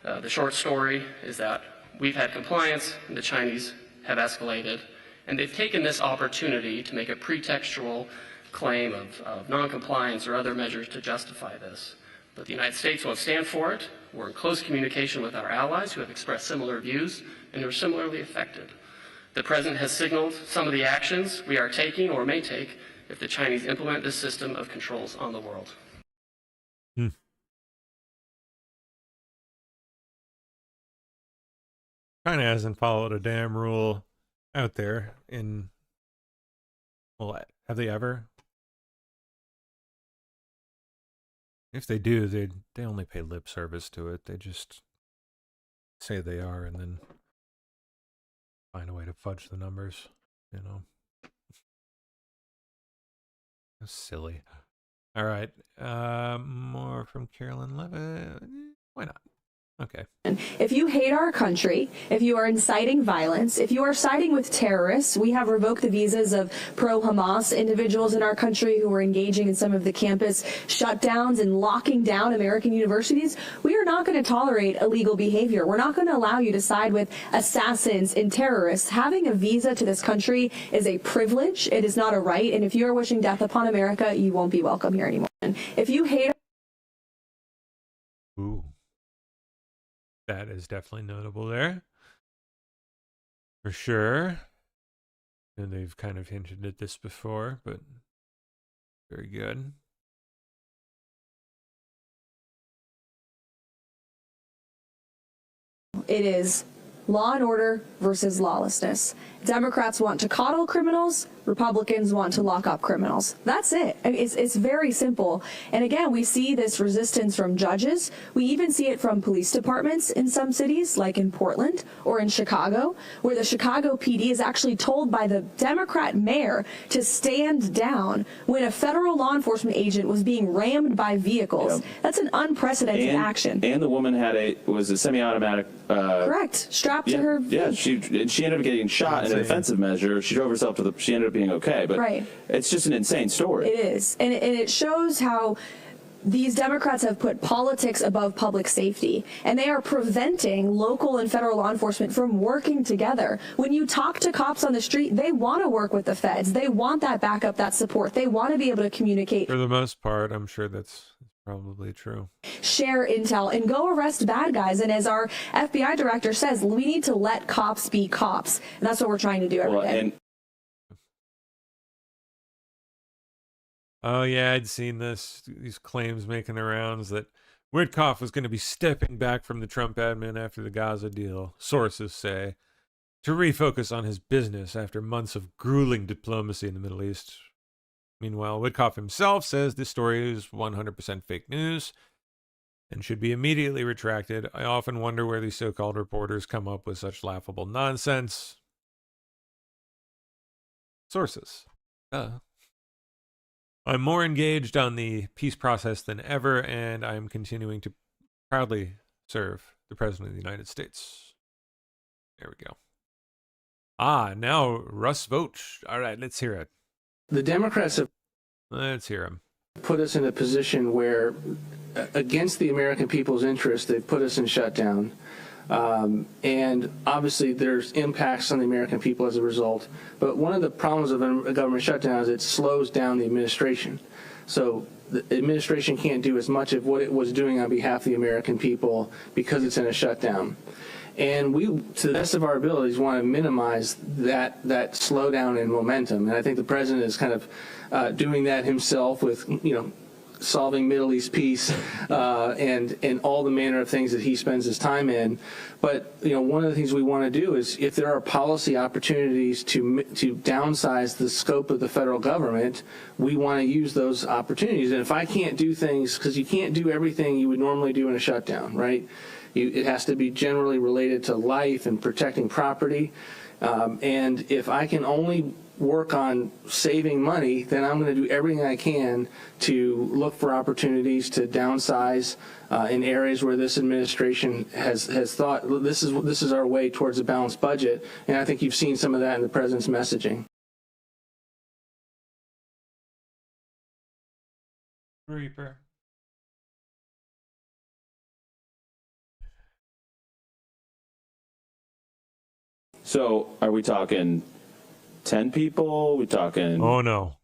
The short story is that we've had compliance, and the Chinese have escalated, and they've taken this opportunity to make a pretextual claim of noncompliance or other measures to justify this. But the United States won't stand for it. We're in close communication with our allies who have expressed similar views and who are similarly affected. The President has signaled some of the actions we are taking or may take if the Chinese implement this system of controls on the world. China hasn't followed a damn rule out there in, well, have they ever? If they do, they only pay lip service to it. They just say they are and then find a way to fudge the numbers, you know. That's silly. All right. More from Carolyn Levitt. Why not? Okay. If you hate our country, if you are inciting violence, if you are siding with terrorists, we have revoked the visas of pro-Hamas individuals in our country who are engaging in some of the campus shutdowns and locking down American universities. We are not going to tolerate illegal behavior. We're not going to allow you to side with assassins and terrorists. Having a visa to this country is a privilege. It is not a right. And if you are wishing death upon America, you won't be welcome here anymore. If you hate... Ooh. That is definitely notable there. For sure. And they've kind of hinted at this before, but very good. It is law and order versus lawlessness. Democrats want to coddle criminals, Republicans want to lock up criminals. That's it. I mean, it's very simple. And again, we see this resistance from judges. We even see it from police departments in some cities, like in Portland or in Chicago, where the Chicago PD is actually told by the Democrat mayor to stand down when a federal law enforcement agent was being rammed by vehicles. Yep. That's an unprecedented action. And the woman was a semi-automatic. Correct. Strapped to her. Yeah, she ended up getting shot in a defensive measure. She drove herself to she ended up being okay. But right. It's just an insane story. It is. And it shows how these Democrats have put politics above public safety, and they are preventing local and federal law enforcement from working together. When you talk to cops on the street, they want to work with the feds. They want that backup, that support. They want to be able to communicate. For the most part, I'm sure that's probably true. Share intel and go arrest bad guys. And as our FBI director says, we need to let cops be cops. And that's what we're trying to do every day. Oh yeah, I'd seen these claims making the rounds that Witkoff was going to be stepping back from the Trump admin after the Gaza deal, sources say, to refocus on his business after months of grueling diplomacy in the Middle East. Meanwhile, Witkoff himself says this story is 100% fake news and should be immediately retracted. I often wonder where these so-called reporters come up with such laughable nonsense. Sources. I'm more engaged on the peace process than ever, and I'm continuing to proudly serve the President of the United States. There we go. Now Russ Vought. All right, let's hear it. The Democrats have Let's hear him. Put us in a position where, against the American people's interest, they've put us in shutdown. And obviously there's impacts on the American people as a result. But one of the problems of a government shutdown is it slows down the administration. So the administration can't do as much of what it was doing on behalf of the American people because it's in a shutdown. And we, to the best of our abilities, want to minimize that slowdown in momentum. And I think the president is kind of doing that himself with, solving Middle East peace and all the manner of things that he spends his time in. But one of the things we want to do is, if there are policy opportunities to downsize the scope of the federal government, we want to use those opportunities. And if I can't do things, because you can't do everything you would normally do in a shutdown, right? It has to be generally related to life and protecting property. And if I can only work on saving money, then I'm going to do everything I can to look for opportunities to downsize in areas where this administration has thought this is our way towards a balanced budget. And I think you've seen some of that in the president's messaging. Reaper. So, are we talking 10 people? We talking? Oh no.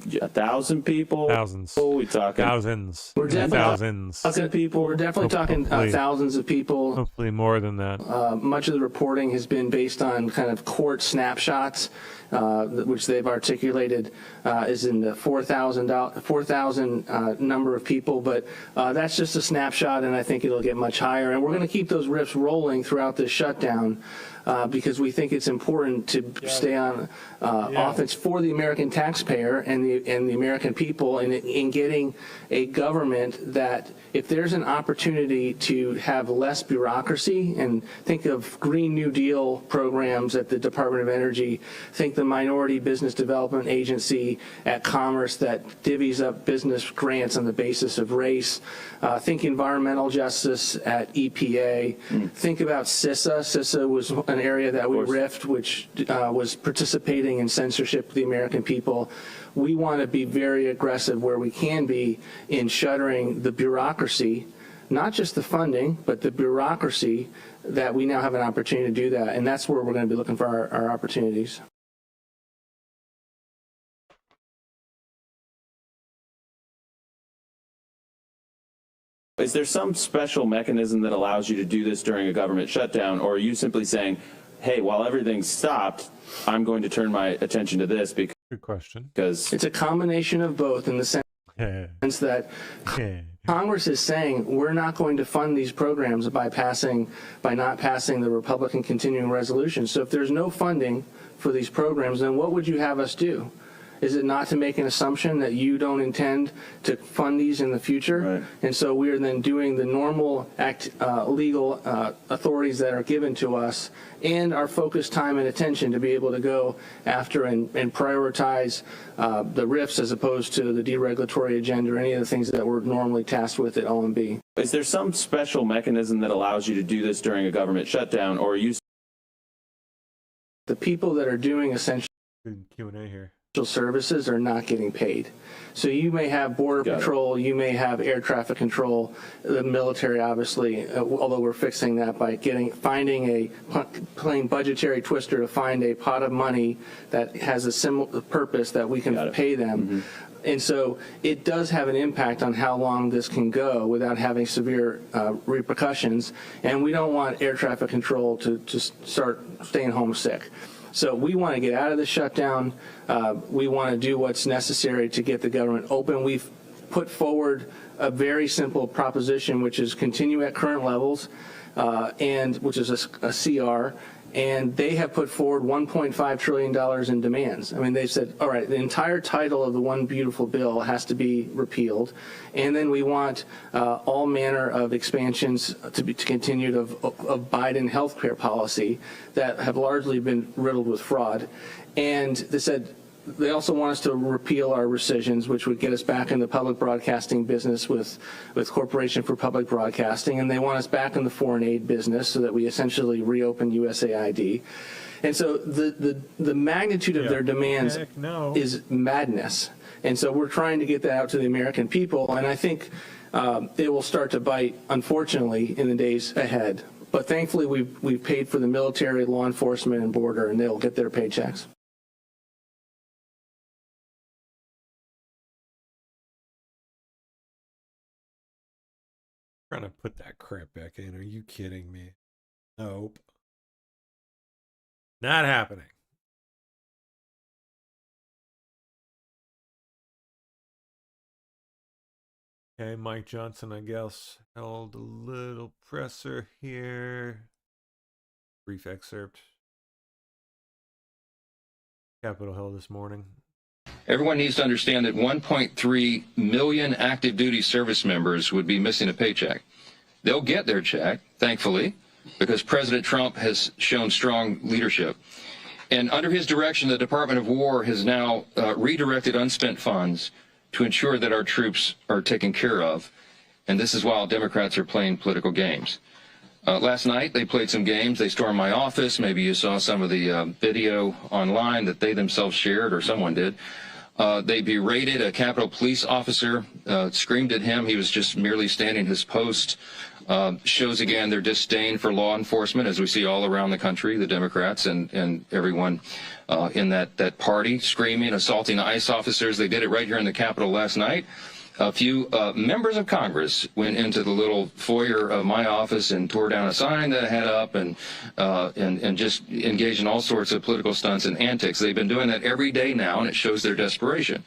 1,000 people? Thousands. We talking thousands. We're definitely thousands. People. We're definitely talking thousands of people. Hopefully more than that. Much of the reporting has been based on kind of court snapshots, which they've articulated is in the 4,000 number of people. But that's just a snapshot, and I think it'll get much higher. And we're going to keep those riffs rolling throughout this shutdown. Because we think it's important to stay on offense for the American taxpayer and the American people in getting a government that, if there's an opportunity to have less bureaucracy, and think of Green New Deal programs at the Department of Energy, think the Minority Business Development Agency at Commerce that divvies up business grants on the basis of race, think environmental justice at EPA, think about CISA. CISA was an area that we riffed, which was participating in censorship of the American people. We want to be very aggressive where we can be in shuttering the bureaucracy, not just the funding, but the bureaucracy, that we now have an opportunity to do that. And that's where we're going to be looking for our opportunities. Is there some special mechanism that allows you to do this during a government shutdown, or are you simply saying, hey, while everything's stopped, I'm going to turn my attention to this? Good question. Because it's a combination of both, in the sense sense that Congress is saying we're not going to fund these programs by not passing the Republican continuing resolution. So if there's no funding for these programs, then what would you have us do? Is it not to make an assumption that you don't intend to fund these in the future? Right. And so we are then doing the normal legal authorities that are given to us and our focused time and attention to be able to go after and prioritize the RIFs as opposed to the deregulatory agenda or any of the things that we're normally tasked with at OMB. Is there some special mechanism that allows you to do this during a government shutdown, or are you? The people that are doing essentially Q&A here. Services are not getting paid. So you may have border patrol, you may have air traffic control, the military obviously, although we're fixing that by finding a plain budgetary twister to find a pot of money that has a similar purpose that we can pay them. And so it does have an impact on how long this can go without having severe repercussions. And we don't want air traffic control to just start staying home sick. So we want to get out of the shutdown. We want to do what's necessary to get the government open. We've put forward a very simple proposition, which is continue at current levels, and which is a CR. And they have put forward $1.5 trillion in demands. I mean, they've said, all right, the entire title of the One Beautiful Bill has to be repealed. And then we want all manner of expansions to continue of Biden healthcare policy that have largely been riddled with fraud. And they said, they also want us to repeal our rescissions, which would get us back in the public broadcasting business with Corporation for Public Broadcasting, and they want us back in the foreign aid business so that we essentially reopen USAID. And so the magnitude of their demands is madness. And so we're trying to get that out to the American people, and I think it will start to bite, unfortunately, in the days ahead. But thankfully, we've paid for the military, law enforcement, and border, and they'll get their paychecks. Trying to put that crap back in. Are you kidding me? Nope. Not happening. Okay, Mike Johnson, I guess, held a little presser here. Brief excerpt. Capitol Hill this morning. Everyone needs to understand that 1.3 million active duty service members would be missing a paycheck. They'll get their check, thankfully, because President Trump has shown strong leadership. And under his direction, the Department of War has now redirected unspent funds to ensure that our troops are taken care of. And this is while Democrats are playing political games. Last night, they played some games. They stormed my office. Maybe you saw some of the video online that they themselves shared, or someone did. They berated a Capitol Police officer, screamed at him. He was just merely standing his post. Shows again their disdain for law enforcement, as we see all around the country, the Democrats and everyone in that party screaming, assaulting ICE officers. They did it right here in the Capitol last night. A few members of Congress went into the little foyer of my office and tore down a sign that I had up and just engaged in all sorts of political stunts and antics. They've been doing that every day now, and it shows their desperation.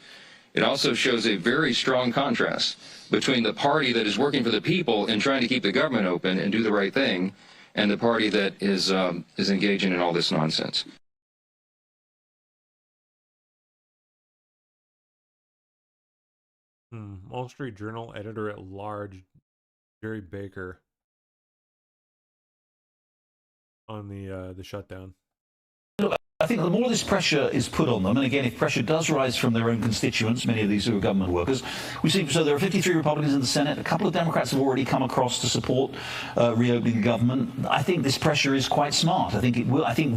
It also shows a very strong contrast between the party that is working for the people and trying to keep the government open and do the right thing, and the party that is engaging in all this nonsense. Wall Street Journal editor-at-large Jerry Baker on the shutdown. I think the more this pressure is put on them, and again, if pressure does rise from their own constituents, many of these who are government workers, we see, so there are 53 Republicans in the Senate. A couple of Democrats have already come across to support reopening the government. I think this pressure is quite smart. I think it will. I think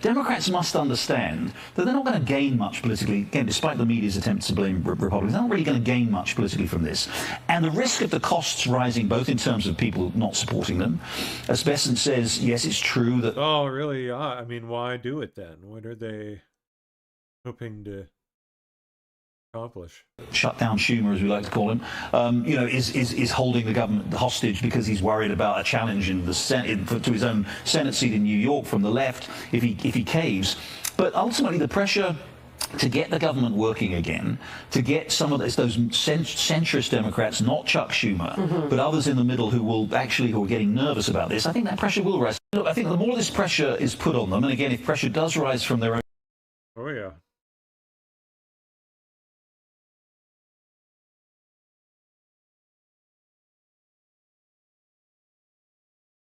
Democrats must understand that they're not going to gain much politically. Again, despite the media's attempts to blame Republicans, they're not really going to gain much politically from this. And the risk of the costs rising, both in terms of people not supporting them, as Bessent says, yes, it's true that. Oh, really? I mean, why do it then? What are they hoping to accomplish? Shut down Schumer, as we like to call him, is holding the government hostage because he's worried about a challenge in the Senate to his own Senate seat in New York from the left if he caves. But ultimately, the pressure to get the government working again, to get some of those centrist Democrats, not Chuck Schumer, but others in the middle who are getting nervous about this, I think that pressure will rise. Look, I think the more this pressure is put on them, and again, if pressure does rise from their own... Oh, yeah.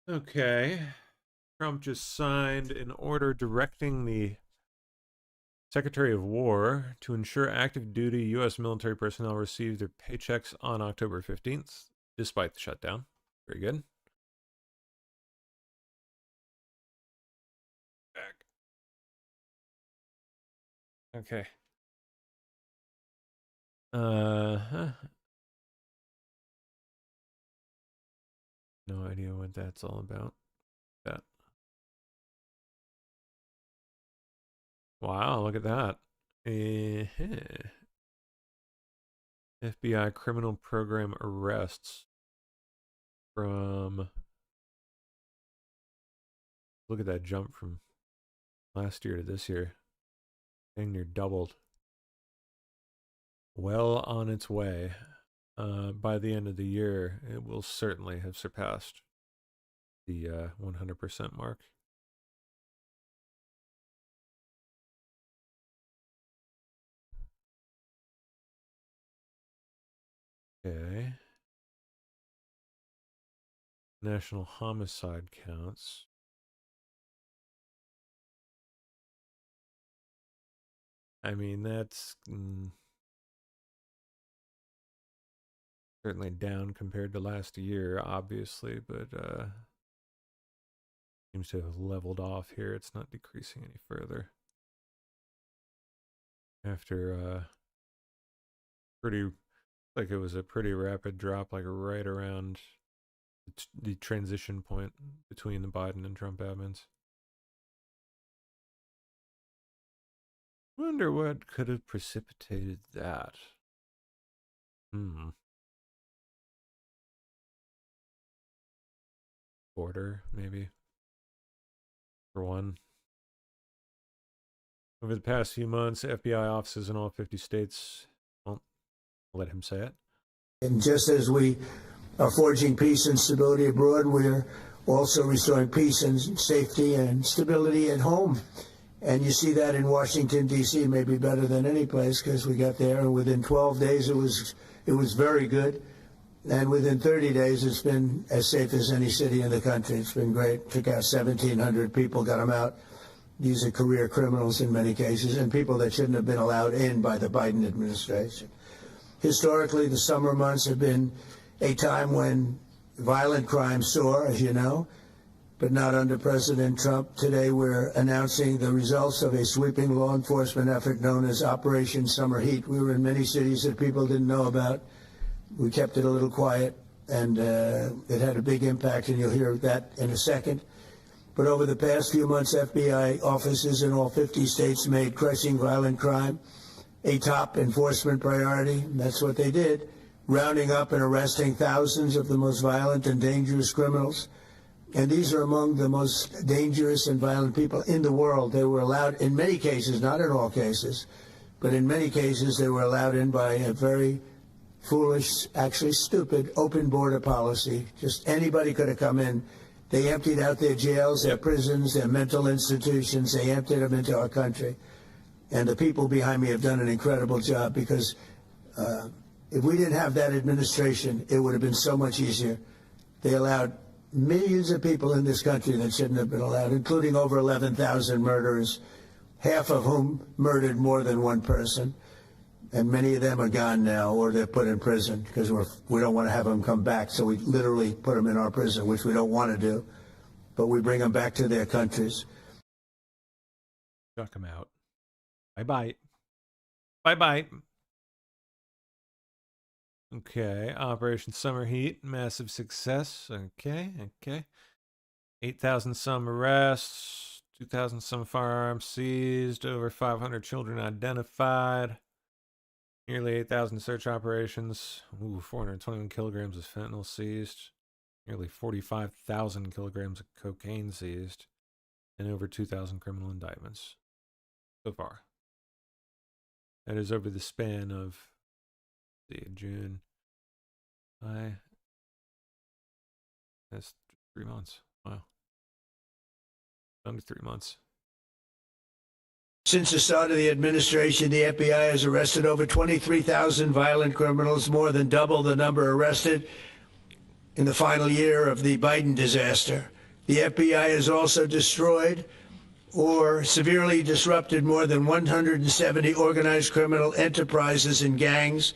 Okay. Trump just signed an order directing the Secretary of War to ensure active duty U.S. military personnel receive their paychecks on October 15th, despite the shutdown. Very good. Back. Okay. No idea what that's all about. That. Wow, look at that. FBI criminal program arrests from... Look at that jump from last year to this year. Dang near doubled. Well on its way. By the end of the year, it will certainly have surpassed the 100% mark. Okay. National homicide counts. I mean, that's certainly down compared to last year, obviously, but seems to have leveled off here. It's not decreasing any further. After like it was a pretty rapid drop, like right around the transition point between the Biden and Trump admins. Wonder what could have precipitated that. Border, maybe. For one. Over the past few months, FBI offices in all 50 states, well, I'll let him say it. And just as we are forging peace and stability abroad, we're also restoring peace and safety and stability at home. And you see that in Washington, D.C., maybe better than any place, because we got there, and within 12 days it was very good. And within 30 days, it's been as safe as any city in the country. It's been great. Took out 1,700 people, got them out. These are career criminals in many cases, and people that shouldn't have been allowed in by the Biden administration. Historically, the summer months have been a time when violent crime soar, as you know, but not under President Trump. Today, we're announcing the results of a sweeping law enforcement effort known as Operation Summer Heat. We were in many cities that people didn't know about. We kept it a little quiet, and it had a big impact, and you'll hear that in a second. But over the past few months, FBI offices in all 50 states made crushing violent crime a top enforcement priority. And that's what they did, rounding up and arresting thousands of the most violent and dangerous criminals. And these are among the most dangerous and violent people in the world. They were allowed, in many cases, not in all cases, but in many cases, they were allowed in by a very foolish, actually stupid, open border policy. Just anybody could have come in. They emptied out their jails, their prisons, their mental institutions. They emptied them into our country. And the people behind me have done an incredible job, because if we didn't have that administration, it would have been so much easier. They allowed millions of people in this country that shouldn't have been allowed, including over 11,000 murderers, half of whom murdered more than one person. And many of them are gone now, or they're put in prison, because we don't want to have them come back. So we literally put them in our prison, which we don't want to do. But we bring them back to their countries. Chuck them out. Bye-bye. Bye-bye. Okay, Operation Summer Heat, massive success. Okay. 8,000 some arrests, 2,000 some firearms seized, over 500 children identified, nearly 8,000 search operations, 421 kilograms of fentanyl seized, nearly 45,000 kilograms of cocaine seized, and over 2,000 criminal indictments so far. That is over the span of, let's see, June. That's 3 months. Wow. Under 3 months. Since the start of the administration, the FBI has arrested over 23,000 violent criminals, more than double the number arrested in the final year of the Biden disaster. The FBI has also destroyed or severely disrupted more than 170 organized criminal enterprises and gangs,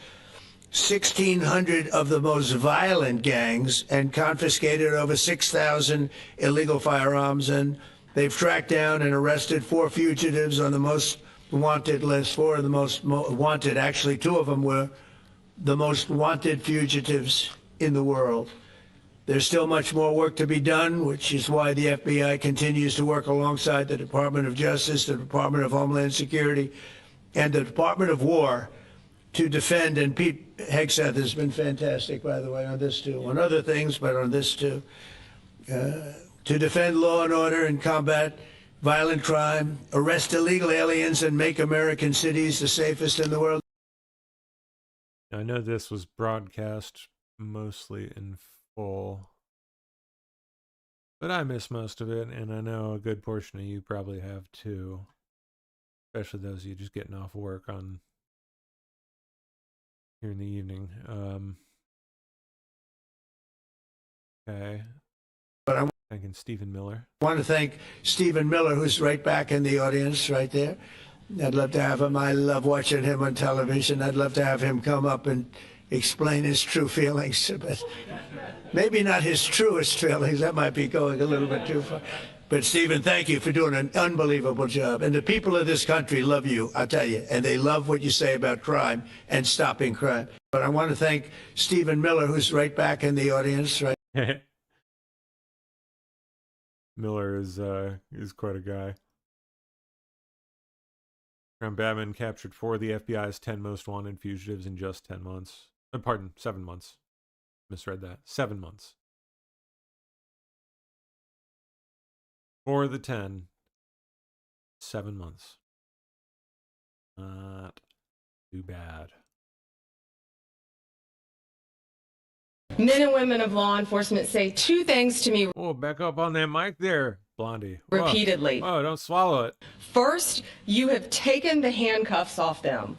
1,600 of the most violent gangs, and confiscated over 6,000 illegal firearms. And they've tracked down and arrested 4 fugitives on the most wanted list. 4 of the most wanted. Actually, 2 of them were the most wanted fugitives in the world. There's still much more work to be done, which is why the FBI continues to work alongside the Department of Justice, the Department of Homeland Security, and the Department of War to defend. And Pete Hegseth has been fantastic, by the way, on this too, on other things, but on this too, to defend law and order and combat violent crime, arrest illegal aliens, and make American cities the safest in the world. I know this was broadcast mostly in full, but I missed most of it, and I know a good portion of you probably have too, especially those of you just getting off work on here in the evening. Okay. But I'm thanking Stephen Miller. I want to thank Stephen Miller, who's right back in the audience right there. I'd love to have him. I love watching him on television. I'd love to have him come up and explain his true feelings, but maybe not his truest feelings. That might be going a little bit too far. But Stephen, thank you for doing an unbelievable job. And the people of this country love you, I'll tell you, and they love what you say about crime and stopping crime. But I want to thank Stephen Miller, who's right back in the audience, right? Miller is quite a guy. Crown Batman captured 4 of the FBI's 10 most wanted fugitives in just 10 months. Pardon, 7 months. Misread that. 7 months. 4 of the 10. 7 months. Not too bad. Men and women of law enforcement say 2 things to me. Oh, back up on that mic there, Blondie. Whoa. Repeatedly. Oh, don't swallow it. First, you have taken the handcuffs off them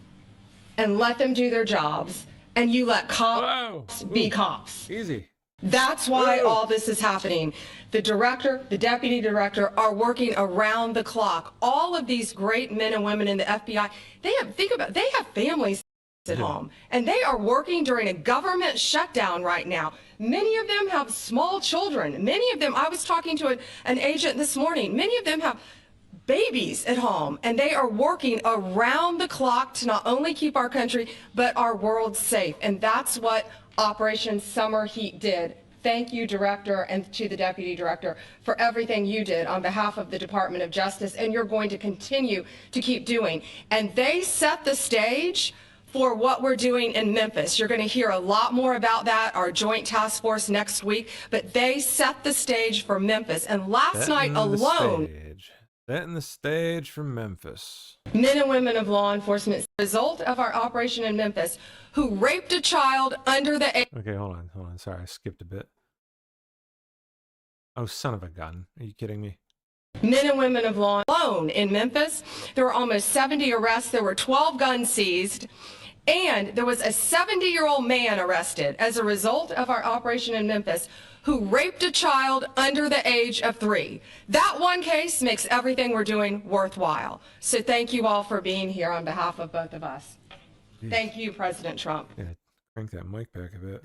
and let them do their jobs, and you let cops be cops. Easy. That's why all this is happening. The director, the deputy director are working around the clock. All of these great men and women in the FBI, they have families at home, and they are working during a government shutdown right now. Many of them have small children. Many of them, I was talking to an agent this morning, many of them have babies at home, and they are working around the clock to not only keep our country, but our world safe. And that's what Operation Summer Heat did. Thank you, Director, and to the Deputy Director for everything you did on behalf of the Department of Justice, and you're going to continue to keep doing. And they set the stage for what we're doing in Memphis. You're going to hear a lot more about that, our joint task force next week, but they set the stage for Memphis. And last night alone, setting the stage for Memphis. Men and women of law enforcement, result of our operation in Memphis, who raped a child under the age. Okay, hold on. Sorry, I skipped a bit. Oh, son of a gun. Are you kidding me? Men and women of law alone in Memphis, there were almost 70 arrests. There were 12 guns seized. And there was a 70-year-old man arrested as a result of our operation in Memphis who raped a child under the age of 3. That one case makes everything we're doing worthwhile. So thank you all for being here on behalf of both of us. Jeez. Thank you, President Trump. Yeah, crank that mic back a bit.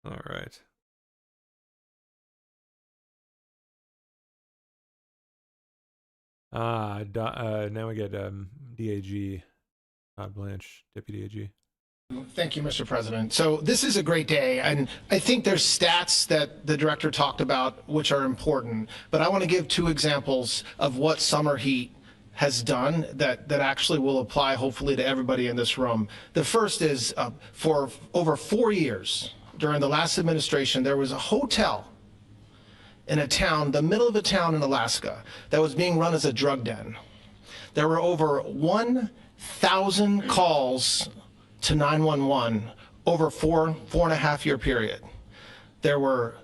All right. Now we get DAG, Todd Blanche, Deputy AG. Thank you, Mr. President. So this is a great day, and I think there's stats that the director talked about which are important, but I want to give 2 examples of what Summer Heat has done that actually will apply hopefully to everybody in this room. The first is for over 4 years during the last administration, there was a hotel in a town, the middle of a town in Alaska, that was being run as a drug den. There were over 1,000 calls to 911 over four and a half year period. There were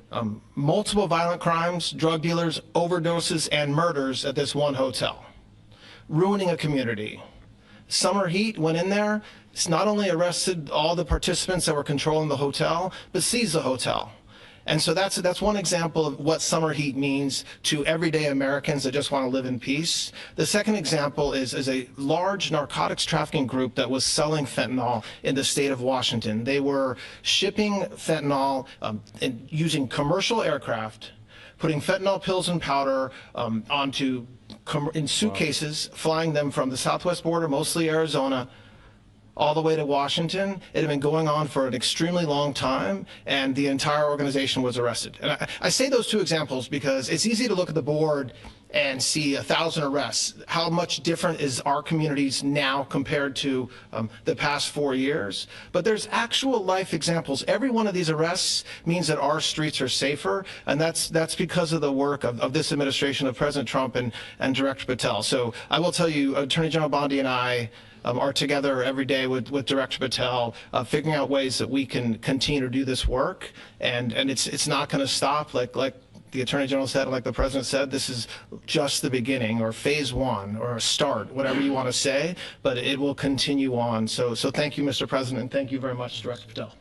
multiple violent crimes, drug dealers, overdoses, and murders at this one hotel, ruining a community. Summer Heat went in there. It's not only arrested all the participants that were controlling the hotel, but seized the hotel. And so that's one example of what Summer Heat means to everyday Americans that just want to live in peace. The second example is a large narcotics trafficking group that was selling fentanyl in the state of Washington. They were shipping fentanyl and using commercial aircraft, putting fentanyl pills and powder in suitcases, flying them from the southwest border, mostly Arizona, all the way to Washington. It had been going on for an extremely long time, and the entire organization was arrested. And I say those two examples because it's easy to look at the board and see 1,000 arrests. How much different is our communities now compared to the past 4 years? But there's actual life examples. Every one of these arrests means that our streets are safer, and that's because of the work of this administration, of President Trump and Director Patel. So I will tell you, Attorney General Bondi and I are together every day with Director Patel, figuring out ways that we can continue to do this work, and it's not going to stop. Like the Attorney General said, like the President said, this is just the beginning, or phase one, or a start, whatever you want to say, but it will continue on. So thank you, Mr. President, and thank you very much, Director Patel.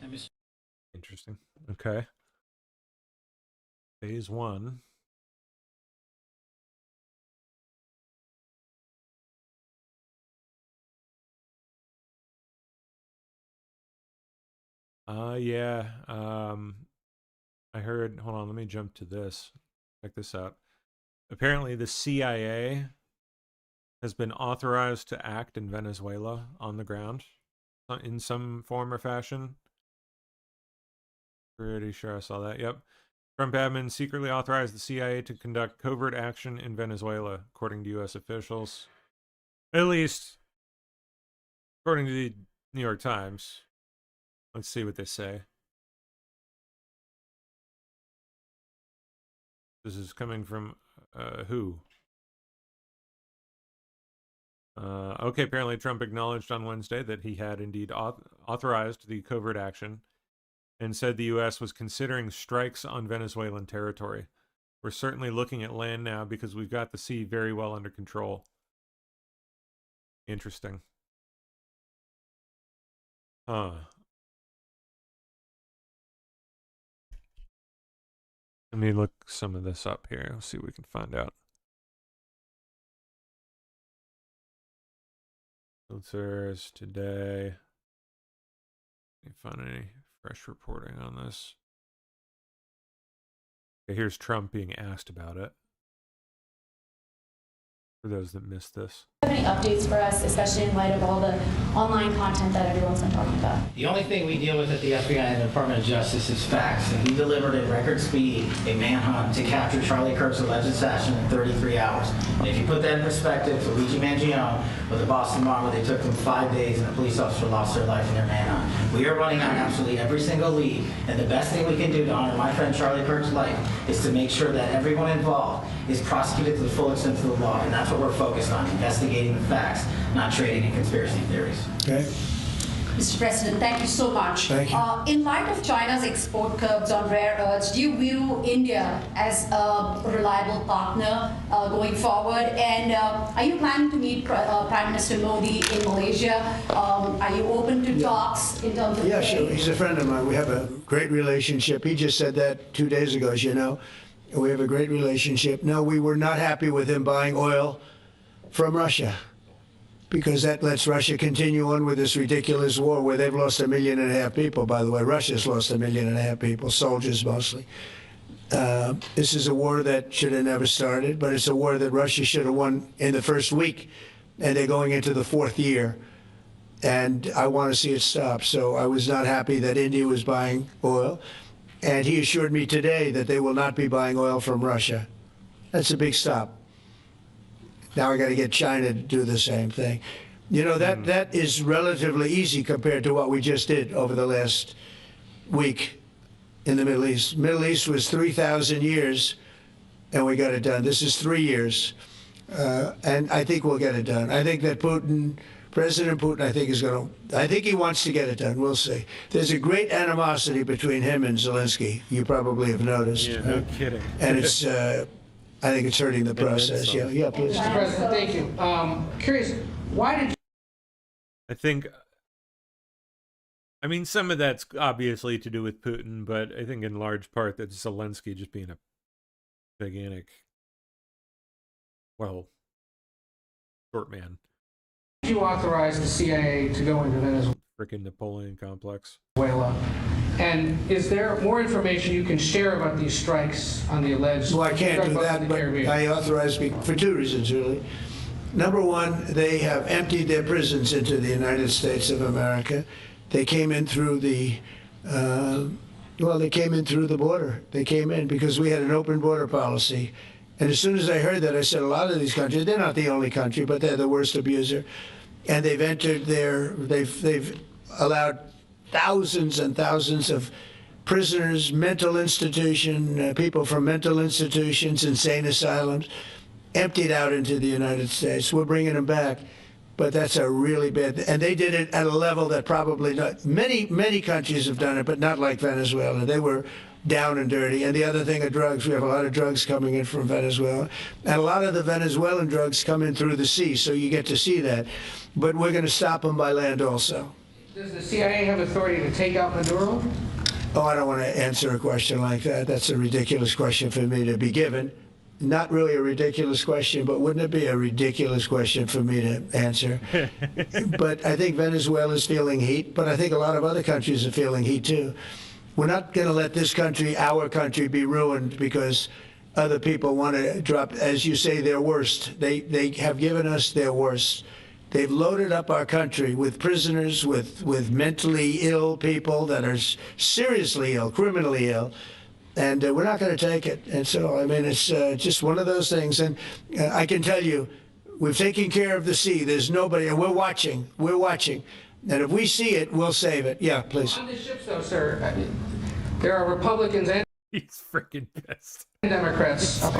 Interesting. Okay. Phase one. Yeah. I heard, hold on, let me jump to this. Check this out. Apparently the CIA has been authorized to act in Venezuela on the ground in some form or fashion. Pretty sure I saw that. Yep. Trump admin secretly authorized the CIA to conduct covert action in Venezuela, according to U.S. officials. At least, according to the New York Times. Let's see what they say. This is coming from who? Okay, apparently Trump acknowledged on Wednesday that he had indeed authorized the covert action and said the U.S. was considering strikes on Venezuelan territory. We're certainly looking at land now because we've got the sea very well under control. Interesting. Huh. Let me look some of this up here. Let's see what we can find out. Filters today. Can you find any fresh reporting on this? Okay, here's Trump being asked about it. For those that missed this. Do you have any updates for us, especially in light of all the online content that everyone's been talking about? The only thing we deal with at the FBI and the Department of Justice is facts, and we delivered at record speed a manhunt to capture Charlie Kirk's alleged assassin in 33 hours. And if you put that in perspective, for Luigi Mangione with the Boston Bomber, they took them 5 days and a police officer lost their life in their manhunt. We are running on absolutely every single lead, and the best thing we can do to honor my friend Charlie Kirk's life is to make sure that everyone involved is prosecuted to the full extent of the law, and that's what we're focused on, investigating the facts, not trading in conspiracy theories. Okay. Mr. President, thank you so much. Thank you. In light of China's export curbs on rare earths, do you view India as a reliable partner going forward? And are you planning to meet Prime Minister Modi in Malaysia? Are you open to talks in terms of... Yeah, sure. He's a friend of mine. We have a great relationship. He just said that 2 days ago, as you know. We have a great relationship. No, we were not happy with him buying oil from Russia, because that lets Russia continue on with this ridiculous war where they've lost 1.5 million people. By the way, Russia's lost 1.5 million people, soldiers mostly. This is a war that should have never started, but it's a war that Russia should have won in the first week, and they're going into the 4th year. And I want to see it stop. So I was not happy that India was buying oil. And he assured me today that they will not be buying oil from Russia. That's a big stop. Now I got to get China to do the same thing. You know, that is relatively easy compared to what we just did over the last week in the Middle East. Middle East was 3,000 years and we got it done. This is 3 years, and I think we'll get it done. I think that President Putin, I think he wants to get it done. We'll see. There's a great animosity between him and Zelensky. You probably have noticed. Yeah, no kidding. And it's, I think it's hurting the process. Yeah, please. Mr. President, thank you. Curious, why did I mean, some of that's obviously to do with Putin, but I think in large part that's Zelensky just being a gigantic, short man. you authorize the CIA to go into Venezuela? Freaking Napoleon complex. And is there more information you can share about these strikes on the alleged? Well, I can't do drug busts that, in the but Caribbean? I authorize me for 2 reasons, really. Number one, they have emptied their prisons into the United States of America. They came in through the, they came in through the border. They came in because we had an open border policy. And as soon as I heard that, I said, a lot of these countries, they're not the only country, but they're the worst abuser. And they've entered they've allowed thousands and thousands of prisoners, mental institution, people from mental institutions, insane asylums, emptied out into the United States. We're bringing them back, but that's a really bad, and they did it at a level that probably not, many countries have done it, but not like Venezuela. They were down and dirty. And the other thing are drugs. We have a lot of drugs coming in from Venezuela. And a lot of the Venezuelan drugs come in through the sea, so you get to see that. But we're going to stop them by land also. Does the CIA have authority to take out Maduro? Oh, I don't want to answer a question like that. That's a ridiculous question for me to be given. Not really a ridiculous question, but wouldn't it be a ridiculous question for me to answer? But I think Venezuela's feeling heat, but I think a lot of other countries are feeling heat too. We're not going to let this country, our country, be ruined because other people want to drop, as you say, their worst. They have given us their worst. They've loaded up our country with prisoners, with mentally ill people that are seriously ill, criminally ill, and we're not going to take it. And so, I mean, it's just one of those things. And I can tell you, we've taken care of the sea. There's nobody, and we're watching. We're watching. And if we see it, we'll save it. Yeah, please. On the ships, though, sir, there are Republicans and he's freaking pissed. Democrats on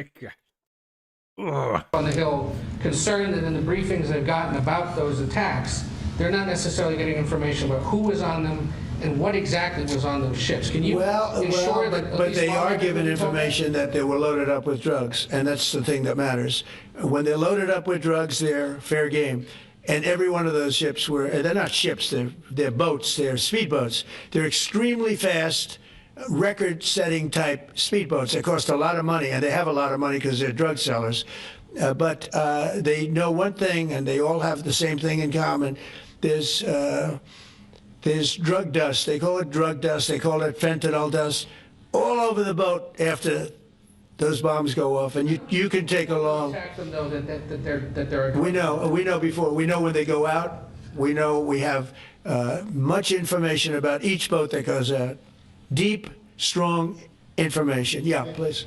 the Hill concerned that in the briefings they've gotten about those attacks, they're not necessarily getting information about who was on them and what exactly was on those ships. Can you ensure that? But they are given information that they were loaded up with drugs, and that's the thing that matters. When they're loaded up with drugs, they're fair game. And every one of those ships they're not ships, they're boats, they're speedboats. They're extremely fast, record-setting type speedboats. They cost a lot of money, and they have a lot of money because they're drug sellers. But they know one thing, and they all have the same thing in common. There's drug dust. They call it drug dust. They call it fentanyl dust all over the boat after those bombs go off, and you can take along. Attack them, though, that they're. We know before. We know when they go out. We know we have much information about each boat that goes out. Deep, strong information. Yeah, please.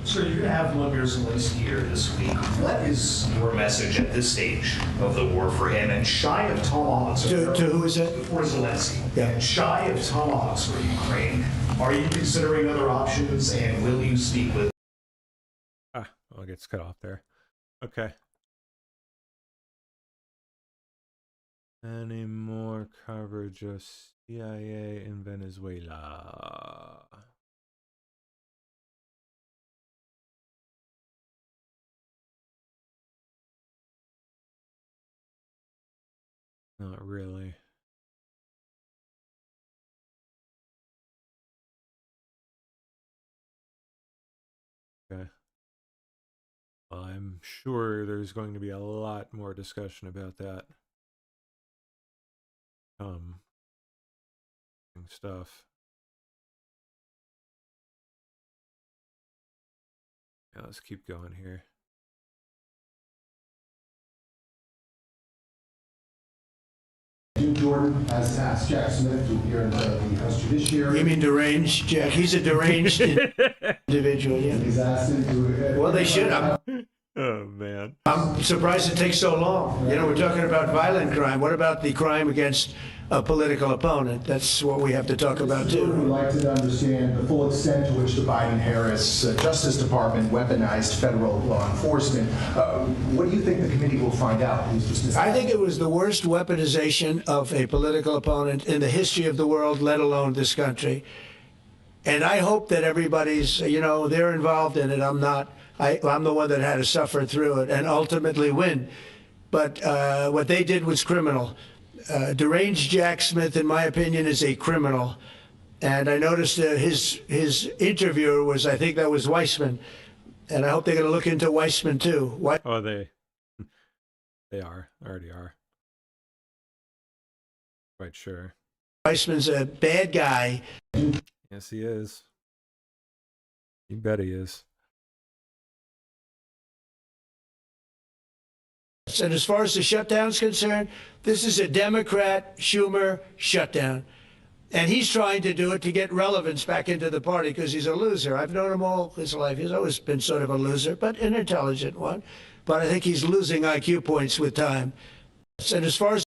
So you're going to have Volodymyr Zelensky here this week. What is your message at this stage of the war for him? And shy of tomahawks. To who is it? For Zelensky. Yeah. And shy of tomahawks for Ukraine. Are you considering other options, and will you speak with? Oh, it gets cut off there. Okay. Any more coverage of CIA in Venezuela? Not really. Okay. Well, I'm sure there's going to be a lot more discussion about that. Stuff. Yeah, let's keep going here. Jim Jordan has asked Jack Smith to appear in front of the House Judiciary. You mean deranged, Jack? He's a deranged individual. Yeah. He's asked him to. Well, they should have. Oh, man. I'm surprised it takes so long. You know, we're talking about violent crime. What about the crime against a political opponent? That's what we have to talk about, too. We'd like to understand the full extent to which the Biden-Harris Justice Department weaponized federal law enforcement. What do you think the committee will find out? I think it was the worst weaponization of a political opponent in the history of the world, let alone this country. And I hope that everybody's, you know, they're involved in it. I'm not. I'm the one that had to suffer through it and ultimately win. But what they did was criminal. Deranged Jack Smith, in my opinion, is a criminal. And I noticed his interviewer was, I think that was Weissman. And I hope they're going to look into Weissman, too. Oh, they already are. Quite sure. Weissman's a bad guy. Yes, he is. You bet he is. And as far as the shutdown is concerned, this is a Democrat Schumer shutdown. And he's trying to do it to get relevance back into the party because he's a loser. I've known him all his life. He's always been sort of a loser, but an intelligent one. But I think he's losing IQ points with time. And as far as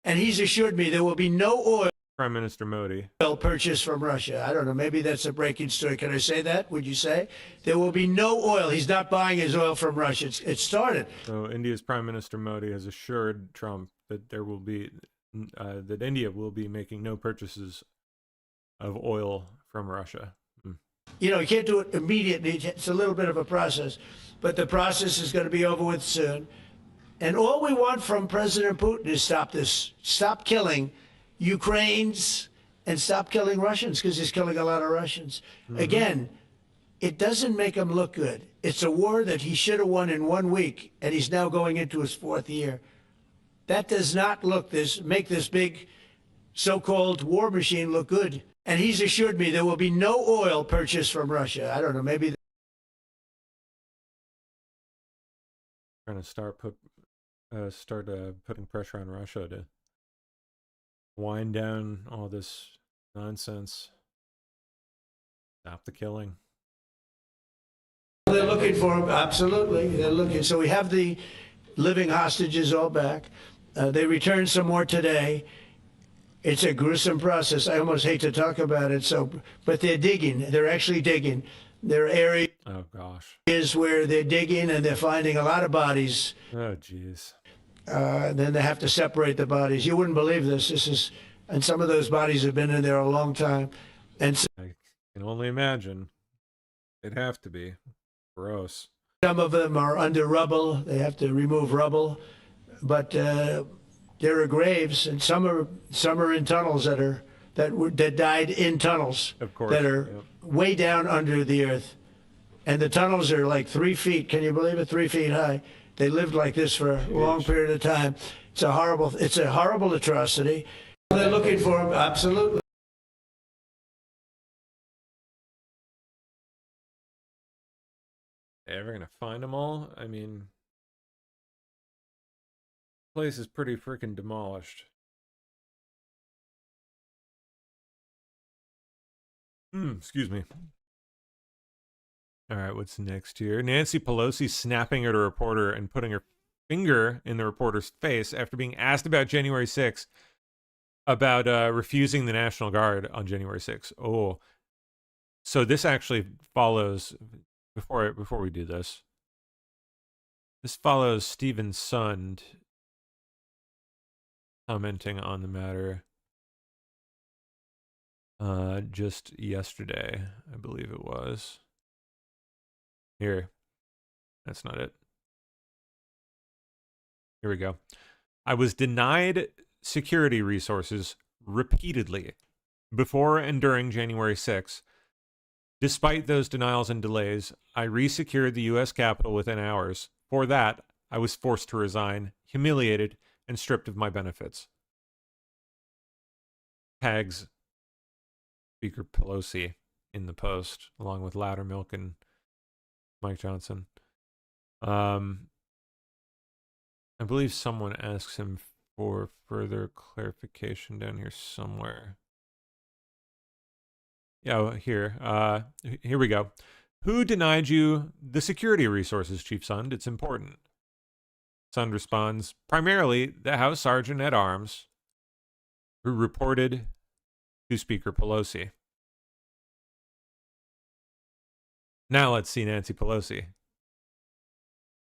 and he's assured me there will be no oil Prime Minister Modi purchased from Russia. I don't know. Maybe that's a breaking story. Can I say that? Would you say? There will be no oil. He's not buying his oil from Russia. It started. So India's Prime Minister Modi has assured Trump that there will be that India will be making no purchases of oil from Russia. You know, you can't do it immediately. It's a little bit of a process, but the process is going to be over with soon. And all we want from President Putin is stop this. Stop killing Ukrainians and stop killing Russians because he's killing a lot of Russians. Again, it doesn't make him look good. It's a war that he should have won in 1 week, and he's now going into his 4th year. That does not make this big so-called war machine look good. And he's assured me there will be no oil purchased from Russia. I don't know, maybe Trying to start putting pressure on Russia to wind down all this nonsense. Stop the killing. they're looking for him. Absolutely, they're looking. So we have the living hostages all back. They returned some more today. It's a gruesome process. I almost hate to talk about it. But they're digging. They're actually digging. There are areas where they're digging and they're finding a lot of bodies. Oh, jeez. Then they have to separate the bodies. You wouldn't believe this. And some of those bodies have been in there a long time. And I can only imagine. It'd have to be gross. Some of them are under rubble. They have to remove rubble, but there are graves, and some are in tunnels that died in tunnels, of course, that are way down under the earth, and the tunnels are like 3 feet. Can you believe it? 3 feet high. They lived like this for a long period of time. It's a horrible atrocity. They're looking for him. Absolutely. Ever gonna find them all? I mean, the place is pretty freaking demolished. Excuse me. All right, what's next here? Nancy Pelosi snapping at a reporter and putting her finger in the reporter's face after being asked about January 6th, about refusing the National Guard on January 6th. Oh, so this actually follows, before we do this, this follows Stephen Sund commenting on the matter just yesterday, I believe it was. Here. That's not it. Here we go. I was denied security resources repeatedly before and during January 6th. Despite those denials and delays, I resecured the U.S. Capitol within hours. For that, I was forced to resign, humiliated, and stripped of my benefits. Tags Speaker Pelosi in the post, along with Loudermilk and Mike Johnson. I believe someone asks him for further clarification down here somewhere. Here we go. Who denied you the security resources, Chief Sund? It's important. Sund responds, primarily the House Sergeant at Arms, who reported to Speaker Pelosi. Now let's see Nancy Pelosi.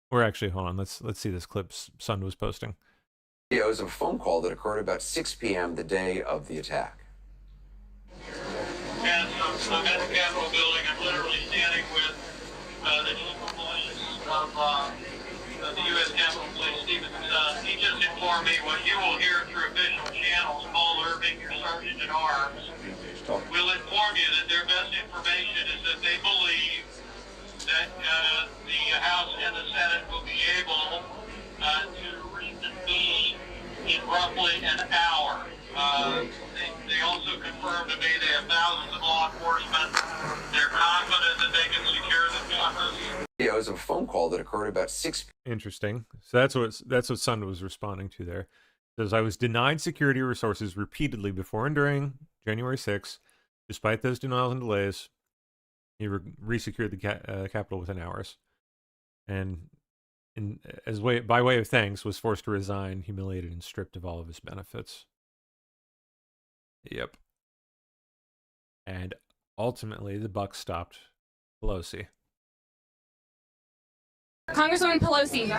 Or actually, hold on. Let's see this clip Sund was posting. Videos of a phone call that occurred about 6 p.m. the day of the attack. And I'm at the Capitol building. I'm literally standing with the chief of police of the U.S. Capitol Police, Stephen Sund. He just informed me what you will hear through official channels. Paul Irving, your Sergeant at Arms, will inform you that their best information is that they believe that the House and the Senate will be able to reconvene in roughly an hour. They also confirmed to me they have thousands of law enforcement. They're confident that they can secure the campus. Videos of a phone call that occurred about 6. Interesting. So that's what Sund was responding to there. It says, I was denied security resources repeatedly before and during January 6th. Despite those denials and delays, he resecured the Capitol within hours. And by way of thanks, was forced to resign, humiliated, and stripped of all of his benefits. Yep. And ultimately, the buck stopped Pelosi. Congresswoman Pelosi,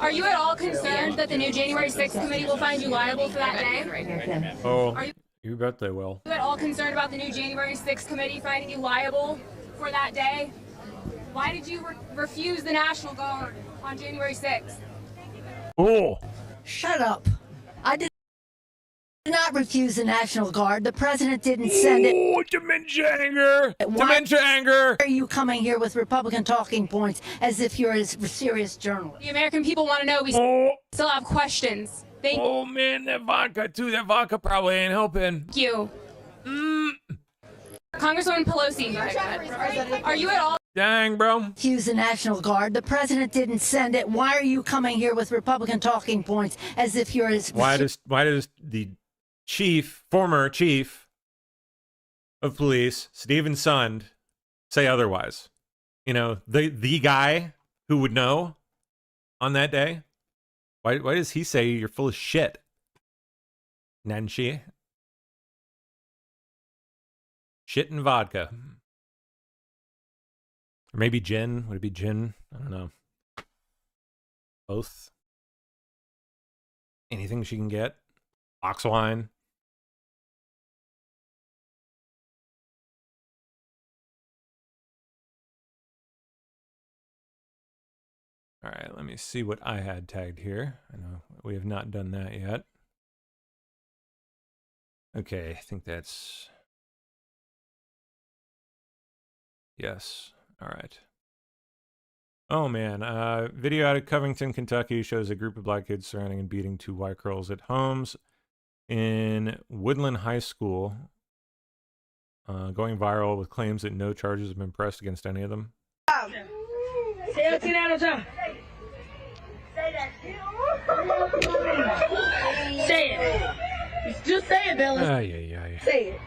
are you at all concerned that the new January 6th committee will find you liable for that day? Oh, you bet they will. Are you at all concerned about the new January 6th committee finding you liable for that day? Why did you refuse the National Guard on January 6th? Oh. Shut up. I did not refuse the National Guard. The president didn't send it. Oh, dementia anger. Dementia anger. Why are you coming here with Republican talking points as if you're a serious journalist? The American people want to know. We still have questions. Thank you. Oh, man, that vodka, too. That vodka probably ain't helping. Thank you. Congresswoman Pelosi, are you at all... Dang, bro. Use the National Guard. The president didn't send it. Why are you coming here with Republican talking points as if you're as... Why does the former chief of police, Stephen Sund, say otherwise? You know, the guy who would know on that day? Why does he say you're full of shit? Nancy? Shit and vodka. Or maybe gin. Would it be gin? I don't know. Both. Anything she can get. Box wine. All right, let me see what I had tagged here. I know we have not done that yet. Okay, I think that's... Yes. All right. Oh, man. Video out of Covington, Kentucky shows a group of black kids surrounding and beating two white girls at homes in Woodland High School, going viral with claims that no charges have been pressed against any of them. Say it. Just say it, Billy. Say it.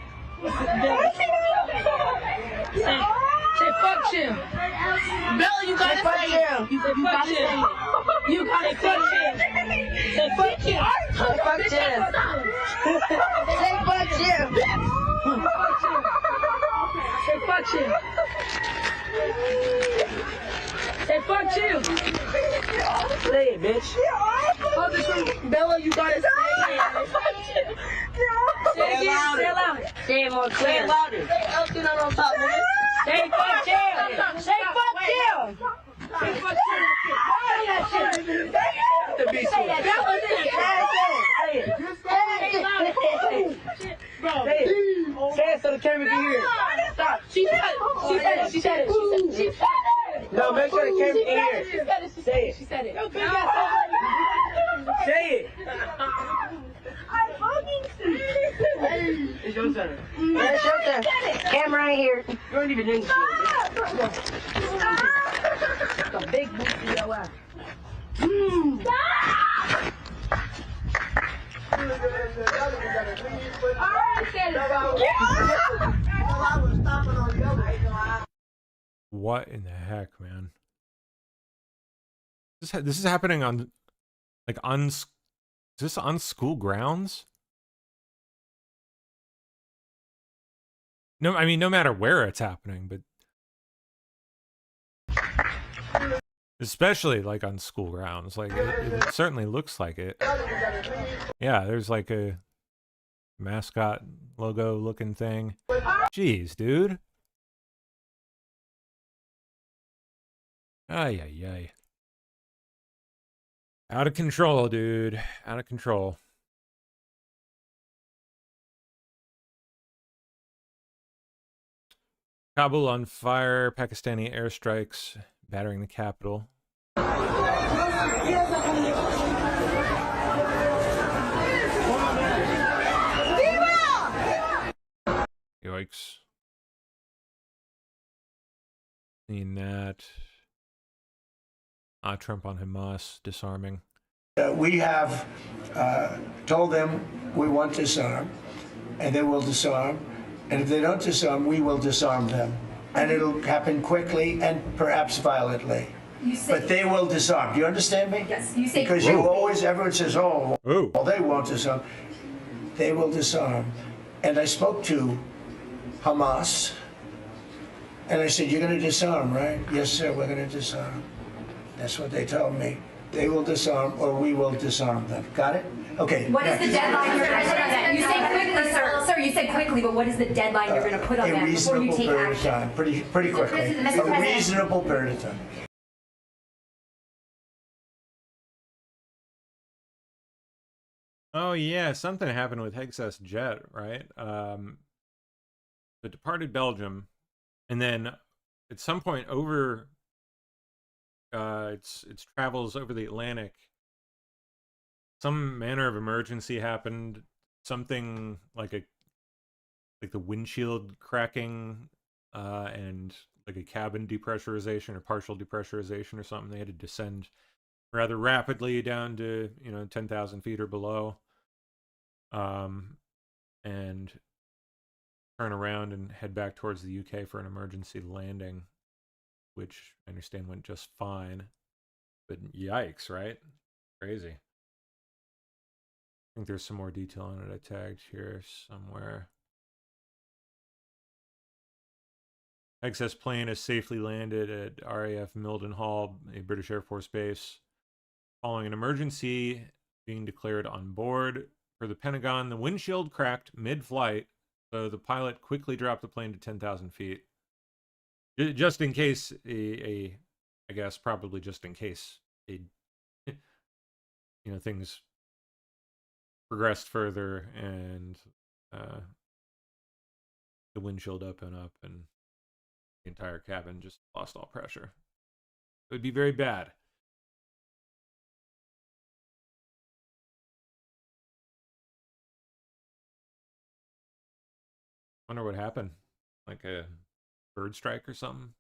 Say fuck Jim. Billy, you gotta say it. You gotta say it. You gotta say Jim. Say fuck Jim. Say fuck Jim. Say fuck Jim. Say fuck Jim. Say fuck Jim. Say it, bitch. Oh, this one, Bella, you gotta say it. Say it again. Say it louder. Say it more clear. Say it louder. Say it on top, man. Say fuck Jim. Say fuck Jim. Say fuck Jim. Say that shit. Say that. That was it. Say it. Say it louder. Bro, say it. Say it so the camera can hear it. Stop. She said it. She said it. She said it. No, make sure the camera can hear it. She said it. Say it. She said it. Say it. I fucking see it. It's your turn. Yeah, it's your turn. Camera right here. You don't even need to see it. It's a big boot to your ass. Alright, What in the heck, man? This is happening on, like, is this on school grounds? No, I mean, no matter where it's happening, but especially like on school grounds, like it certainly looks like it. Yeah, there's like a mascot logo looking thing. Jeez, dude. Ay, ay, ay. Out of control, dude. Out of control. Kabul on fire. Pakistani airstrikes battering the capital. Yikes. Seen that. Trump on Hamas disarming. We have told them we want to disarm, and they will disarm. And if they don't disarm, we will disarm them. And it'll happen quickly and perhaps violently. But they will disarm. Do you understand me? Yes, you say because you always, everyone says, oh, well, they won't disarm. They will disarm. And I spoke to Hamas, and I said, you're going to disarm, right? Yes, sir, we're going to disarm. That's what they told me. They will disarm, or we will disarm them. Got it? Okay. What is the deadline you're going to put on that? You say quickly, sir. Sir, you said quickly, but what is the deadline you're going to put on that before you take action? Time. Pretty quickly. A reasonable period of time. Oh yeah, something happened with Hexas Jet, right? It departed Belgium, and then at some point over its travels over the Atlantic, some manner of emergency happened. Something like the windshield cracking, and like a cabin depressurization or partial depressurization or something. They had to descend rather rapidly down to 10,000 feet or below, and turn around and head back towards the UK for an emergency landing, which I understand went just fine. But yikes, right? Crazy. I think there's some more detail on it I tagged here somewhere. Excess plane has safely landed at RAF Mildenhall, a British Air Force base, following an emergency being declared on board. For the Pentagon, the windshield cracked mid-flight, so the pilot quickly dropped the plane to 10,000 feet. Just in case I guess probably just in case things progressed further and the windshield opened up and the entire cabin just lost all pressure. It would be very bad. Wonder what happened. Like a bird strike or something?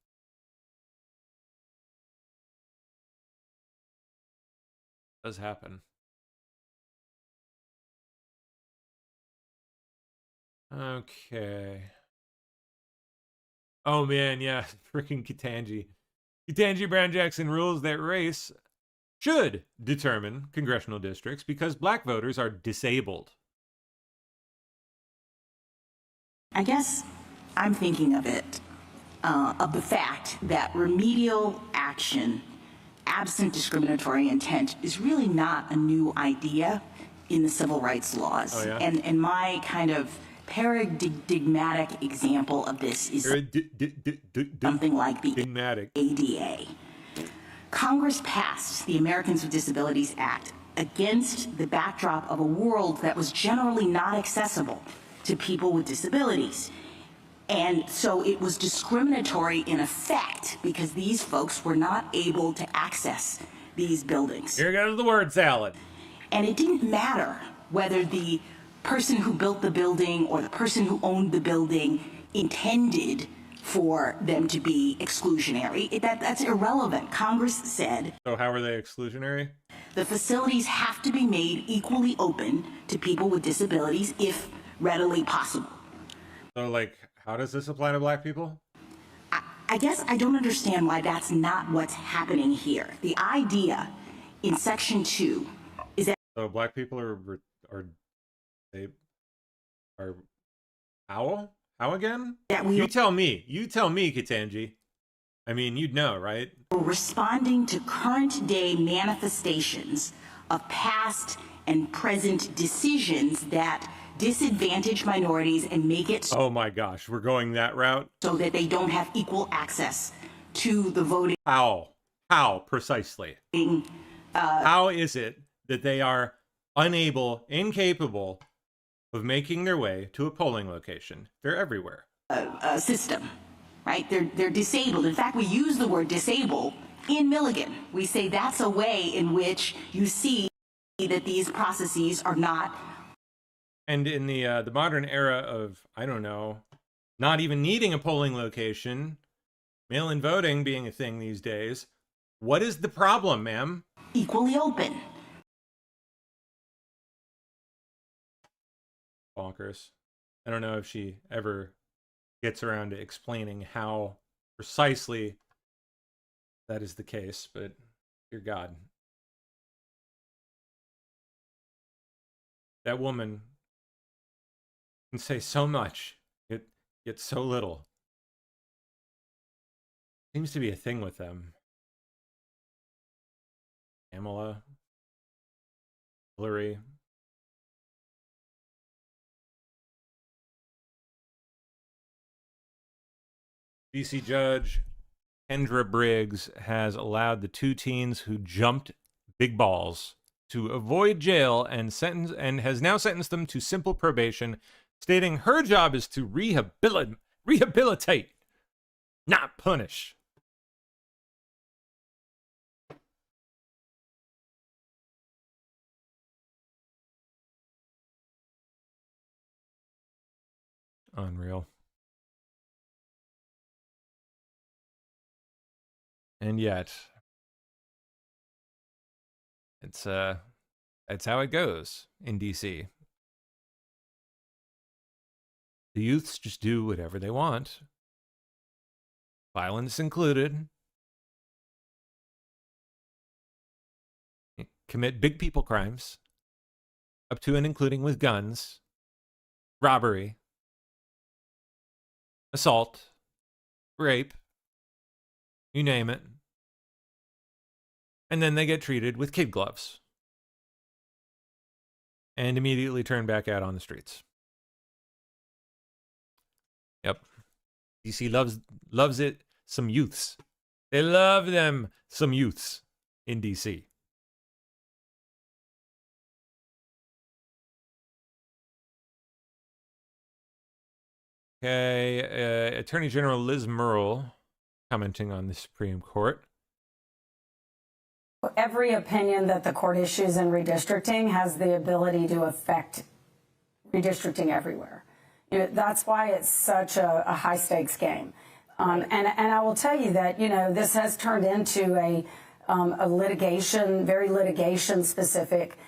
Does happen. Okay. Oh man, yeah, freaking Ketanji. Ketanji Brown Jackson rules that race should determine congressional districts because black voters are disabled. I guess I'm thinking of it, of the fact that remedial action, absent discriminatory intent, is really not a new idea in the civil rights laws. Oh, yeah? And my kind of paradigmatic example of this is something like the ADA. Congress passed the Americans with Disabilities Act against the backdrop of a world that was generally not accessible to people with disabilities. And so it was discriminatory in effect because these folks were not able to access these buildings. Here goes the word salad. And it didn't matter whether the person who built the building or the person who owned the building intended for them to be exclusionary. That's irrelevant. Congress said. So how are they exclusionary? The facilities have to be made equally open to people with disabilities if readily possible. So like How does this apply to black people? I guess I don't understand why that's not what's happening here. The idea in Section 2 is that... So black people are how again? You tell me, Ketanji. I mean, you'd know, right? Responding to current day manifestations of past and present decisions that disadvantage minorities and make it oh my gosh, we're going that route? So that they don't have equal access to the voting. How precisely? How is it that they are incapable of making their way to a polling location? They're everywhere. System, right? They're disabled. In fact, we use the word disable in Milligan. We say that's a way in which you see that these processes are not. And in the modern era of, I don't know, not even needing a polling location, mail-in voting being a thing these days, what is the problem, ma'am? Equally open. Bonkers. I don't know if she ever gets around to explaining how precisely that is the case, but dear God. That woman can say so much, yet so little. Seems to be a thing with them. Kamala, Hillary. DC Judge Kendra Briggs has allowed the 2 teens who jumped big balls to avoid jail and has now sentenced them to simple probation, stating her job is to rehabilitate, not punish. Unreal. And yet, that's how it goes in DC. The youths just do whatever they want, violence included. Commit big people crimes, up to and including with guns, robbery, assault, rape, you name it. And then they get treated with kid gloves and immediately turned back out on the streets. Yep. DC loves it. Some youths. They love them some youths in DC. Okay, Attorney General Liz Murrill commenting on the Supreme Court. Every opinion that the court issues in redistricting has the ability to affect redistricting everywhere. You know, that's why it's such a high stakes game. And I will tell you that, you know, this has turned into a litigation, very litigation specific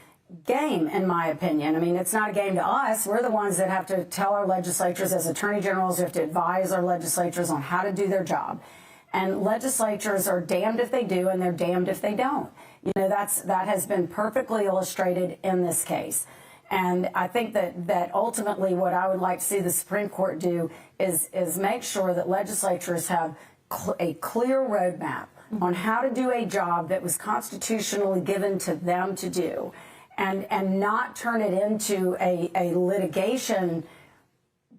game, in my opinion. I mean, it's not a game to us. We're the ones that have to tell our legislatures as attorney generals, we have to advise our legislatures on how to do their job. And legislatures are damned if they do and they're damned if they don't. You know, that has been perfectly illustrated in this case. And I think that ultimately what I would like to see the Supreme Court do is make sure that legislatures have a clear roadmap on how to do a job that was constitutionally given to them to do, and not turn it into a litigation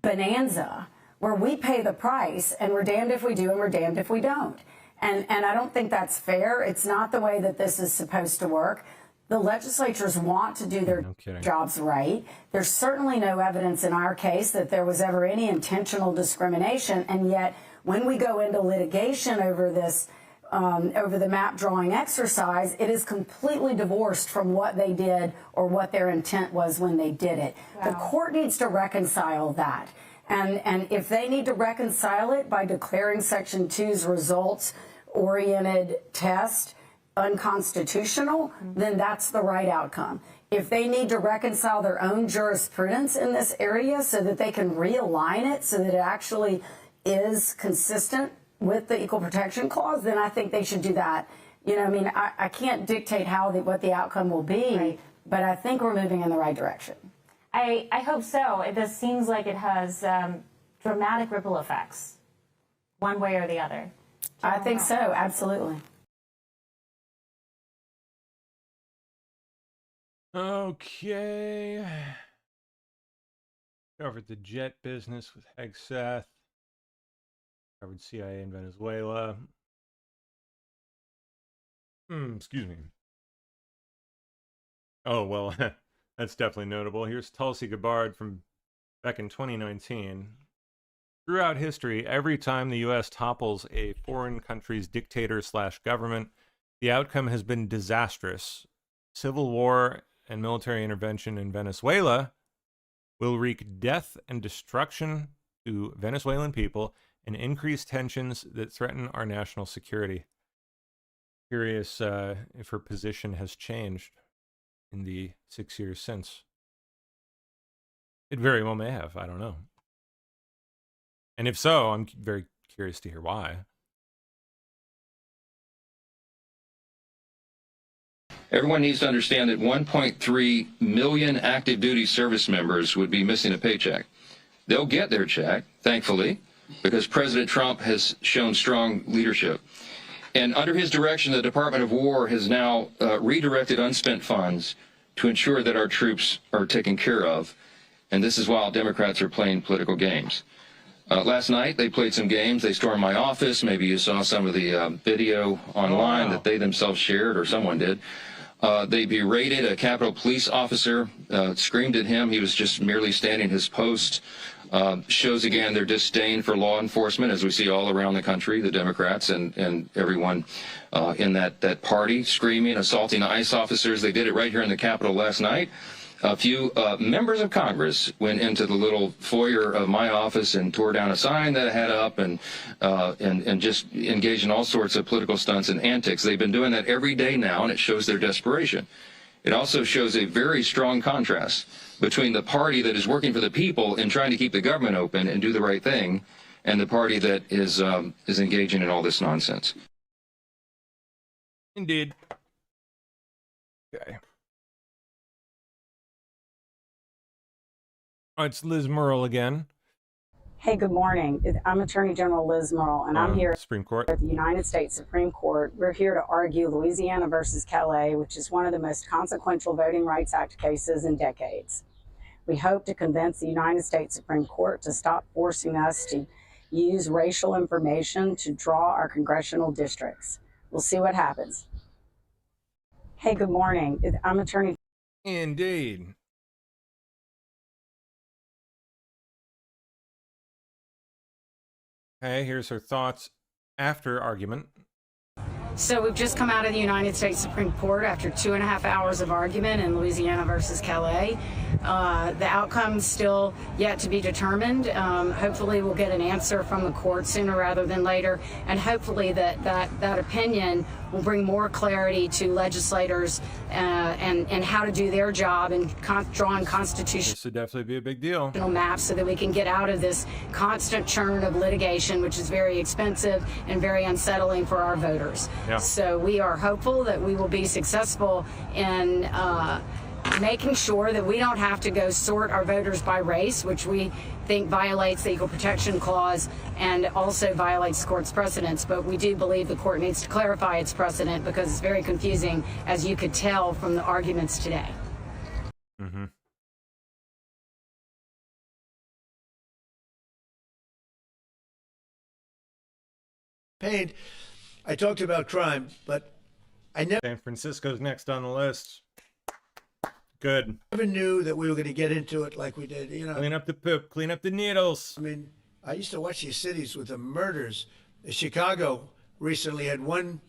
bonanza where we pay the price and we're damned if we do and we're damned if we don't. And I don't think that's fair. It's not the way that this is supposed to work. The legislatures want to do their jobs right. There's certainly no evidence in our case that there was ever any intentional discrimination. And yet, when we go into litigation over this, over the map drawing exercise, it is completely divorced from what they did or what their intent was when they did it. Wow. The court needs to reconcile that. And if they need to reconcile it by declaring Section 2's results-oriented test unconstitutional, then that's the right outcome. If they need to reconcile their own jurisprudence in this area so that they can realign it so that it actually is consistent with the Equal Protection Clause, then I think they should do that. You know, I mean, I can't dictate what the outcome will be, but I think we're moving in the right direction. I hope so. This seems like it has dramatic ripple effects, one way or the other. I think so, absolutely. Okay. Covered the jet business with Hegseth. Covered CIA in Venezuela. Excuse me. Oh, well, that's definitely notable. Here's Tulsi Gabbard from back in 2019. Throughout history, every time the U.S. topples a foreign country's dictator/government, the outcome has been disastrous. Civil war and military intervention in Venezuela will wreak death and destruction to Venezuelan people and increase tensions that threaten our national security. Curious if her position has changed in the 6 years since. It very well may have. I don't know. And if so, I'm very curious to hear why. Everyone needs to understand that 1.3 million active duty service members would be missing a paycheck. They'll get their check, thankfully, because President Trump has shown strong leadership. And under his direction, the Department of War has now redirected unspent funds to ensure that our troops are taken care of. And this is while Democrats are playing political games. Last night, they played some games. They stormed my office. Maybe you saw some of the video online that they themselves shared, or someone did. They berated a Capitol Police officer, screamed at him. He was just merely standing his post. Shows again their disdain for law enforcement, as we see all around the country, the Democrats and everyone in that party screaming, assaulting ICE officers. They did it right here in the Capitol last night. A few members of Congress went into the little foyer of my office and tore down a sign that I had up and just engaged in all sorts of political stunts and antics. They've been doing that every day now, and it shows their desperation. It also shows a very strong contrast between the party that is working for the people and trying to keep the government open and do the right thing, and the party that is engaging in all this nonsense. Indeed. Okay. Oh, it's Liz Murrell again. Hey, good morning. I'm Attorney General Liz Murrell, and I'm here Supreme Court. at the United States Supreme Court. We're here to argue Louisiana versus Calais, which is one of the most consequential Voting Rights Act cases in decades. We hope to convince the United States Supreme Court to stop forcing us to use racial information to draw our congressional districts. We'll see what happens. Hey, good morning. I'm Attorney. Indeed. Okay, here's her thoughts after argument. So we've just come out of the United States Supreme Court after 2.5 hours of argument in Louisiana versus Calais. The outcome's still yet to be determined. Hopefully we'll get an answer from the court sooner rather than later, and hopefully that opinion will bring more clarity to legislators and how to do their job in drawing constitutional This would definitely be a big deal. maps so that we can get out of this constant churn of litigation, which is very expensive and very unsettling for our voters. Yeah. So we are hopeful that we will be successful in making sure that we don't have to go sort our voters by race, which we think violates the Equal Protection Clause and also violates the court's precedents. But we do believe the court needs to clarify its precedent because it's very confusing, as you could tell from the arguments today. Mm-hmm. Paid. I talked about crime, but I San Francisco's next on the list. Good. never knew that we were going to get into it like we did. You know, Clean up the poop, clean up the needles. I mean, I used to watch these cities with the murders. Chicago recently had one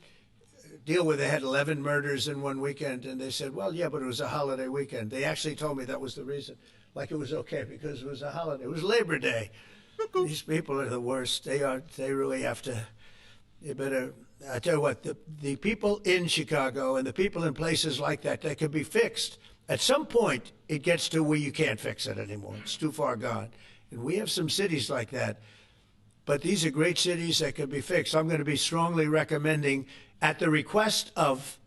deal where they had 11 murders in one weekend, and they said, well, yeah, but it was a holiday weekend. They actually told me that was the reason. Like it was okay because it was a holiday. It was Labor Day. These people are the worst. They really have to, they better I tell you what, the people in Chicago and the people in places like that could be fixed. At some point, it gets to where you can't fix it anymore. It's too far gone. And we have some cities like that. But these are great cities that could be fixed. I'm going to be strongly recommending, at the request of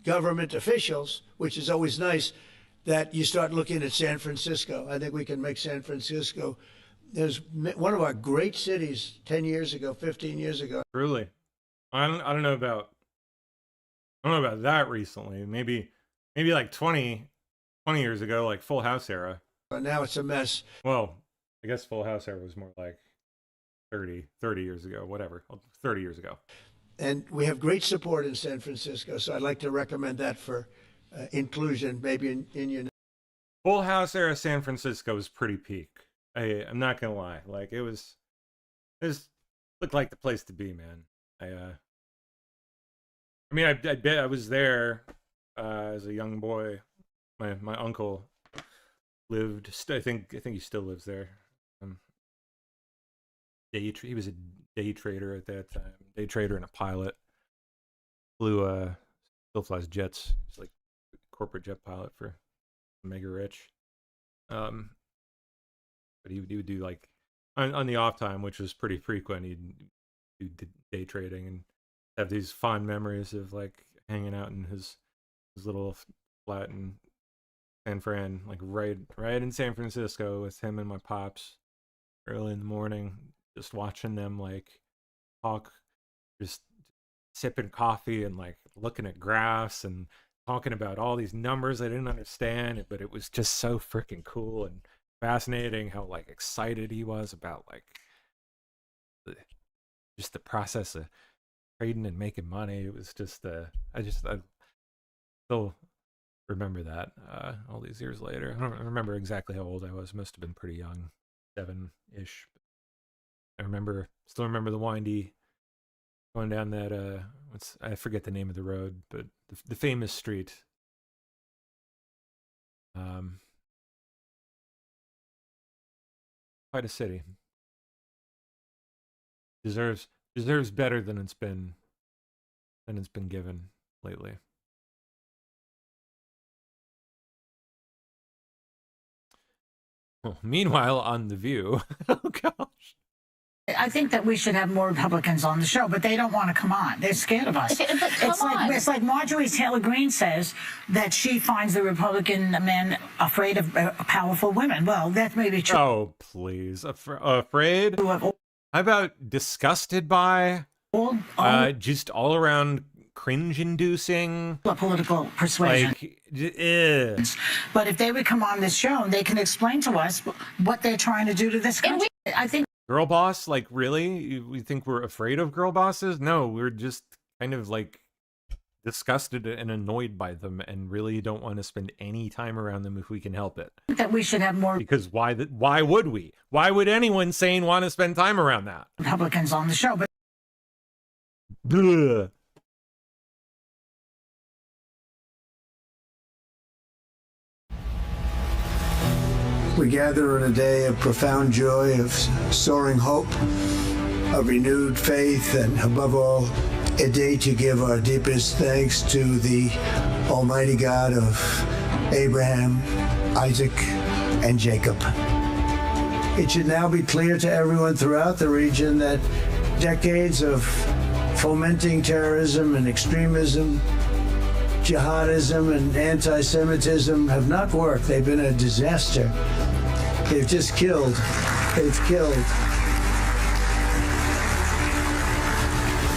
government officials, which is always nice, that you start looking at San Francisco. I think we can make San Francisco, there's one of our great cities 10 years ago, 15 years ago. Truly. I don't know about that recently. Maybe like 20 years ago, like Full House era. But now it's a mess. Well, I guess Full House era was more like 30 years ago, whatever, 30 years ago. And we have great support in San Francisco, so I'd like to recommend that for inclusion, maybe in your... Full House era San Francisco was pretty peak. I'm not gonna lie, like it looked like the place to be, man. I bet I was there as a young boy. My uncle lived. I think he still lives there. He was a day trader at that time. Day trader and a pilot. Still flies jets. He's like a corporate jet pilot for mega rich. But he would do like on the off time, which was pretty frequent. He'd do day trading and have these fond memories of like hanging out in his little flat in San Fran, like right in San Francisco with him and my pops early in the morning, just watching them like talk, just sipping coffee and like looking at graphs and talking about all these numbers I didn't understand, but it was just so freaking cool and fascinating how like excited he was about like just the process of trading and making money. It was just I still remember that all these years later. I don't remember exactly how old I was. Must have been pretty young, 7-ish. I still remember the windy going down that I forget the name of the road, but the famous street. Quite a city. Deserves better than it's been given lately. Well, meanwhile, on The View, oh gosh. I think that we should have more Republicans on the show, but they don't want to come on. They're scared of us. It's like Marjorie Taylor Greene says that she finds the Republican men afraid of powerful women. Well, that may be true. Oh, please. Afraid? How about disgusted by? Just all around cringe-inducing. Political persuasion. But if they would come on this show, they can explain to us what they're trying to do to this country. I think. Girl boss? Like, really? We think we're afraid of girl bosses? No, we're just kind of like disgusted and annoyed by them and really don't want to spend any time around them if we can help it. That we should have more. Because why would we? Why would anyone sane want to spend time around that? Republicans on the show, but. Ugh. We gather in a day of profound joy, of soaring hope, of renewed faith, and above all, a day to give our deepest thanks to the Almighty God of Abraham, Isaac, and Jacob. It should now be clear to everyone throughout the region that decades of fomenting terrorism and extremism, jihadism and anti-Semitism have not worked. They've been a disaster. They've just killed. They've killed.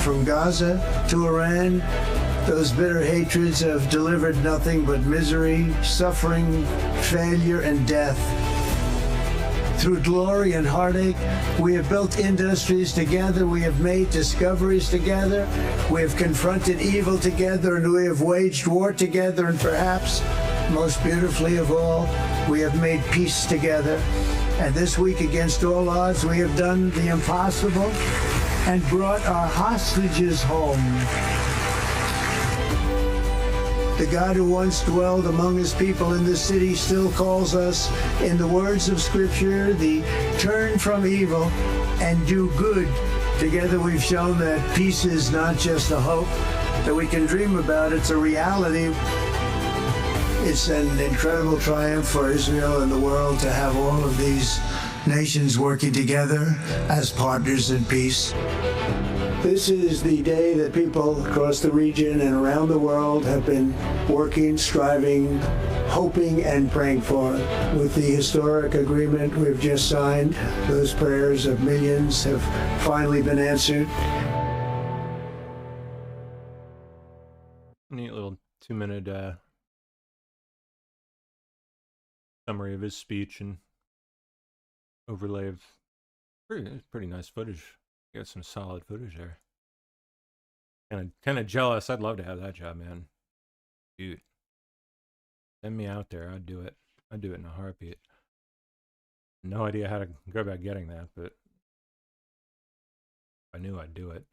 From Gaza to Iran, those bitter hatreds have delivered nothing but misery, suffering, failure, and death. Through glory and heartache, we have built industries together, we have made discoveries together, we have confronted evil together, and we have waged war together, and perhaps, most beautifully of all, we have made peace together. And this week, against all odds, we have done the impossible and brought our hostages home. The God who once dwelled among his people in this city still calls us, in the words of Scripture, the turn from evil and do good Together we've shown that peace is not just a hope that we can dream about, it's a reality. It's an incredible triumph for Israel and the world to have all of these nations working together as partners in peace. This is the day that people across the region and around the world have been working, striving, hoping, and praying for. With the historic agreement we've just signed, those prayers of millions have finally been answered. Neat little 2-minute summary of his speech and overlay of pretty nice footage. Got some solid footage there. Kind of jealous. I'd love to have that job, man. Dude, send me out there. I'd do it. I'd do it in a heartbeat. No idea how to go about getting that, but I knew I'd do it.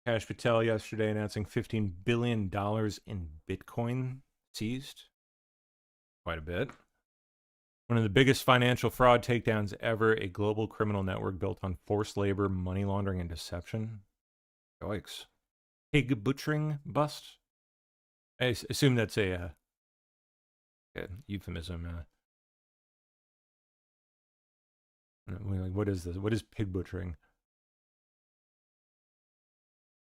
Kash Patel yesterday announcing $15 billion in Bitcoin seized. Quite a bit. One of the biggest financial fraud takedowns ever, a global criminal network built on forced labor, money laundering, and deception. Yikes. Pig butchering bust? I assume that's a euphemism. What is this? What is pig butchering?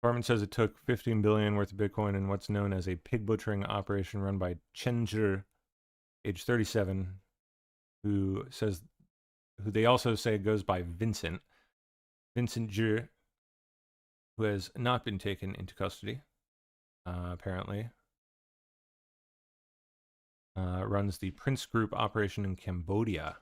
Department says it took $15 billion worth of Bitcoin in what's known as a pig butchering operation run by Chen Zhi, age 37, who they also say goes by Vincent Zhi, who has not been taken into custody, apparently. Runs the Prince Group operation in Cambodia.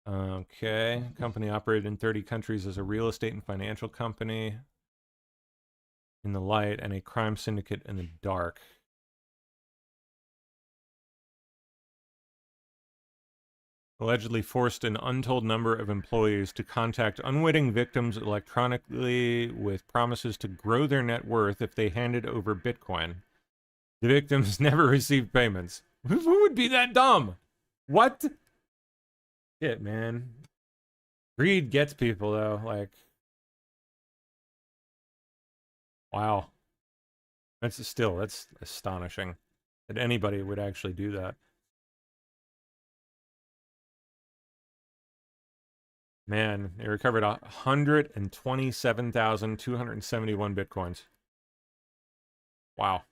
Okay, company operated in 30 countries as a real estate and financial company in the light and a crime syndicate in the dark. Allegedly forced an untold number of employees to contact unwitting victims electronically with promises to grow their net worth if they handed over Bitcoin. The victims never received payments. Who would be that dumb? What? Shit, man. Greed gets people, though. Like, wow. That's astonishing that anybody would actually do that. Man, they recovered 127,271 Bitcoins. Wow.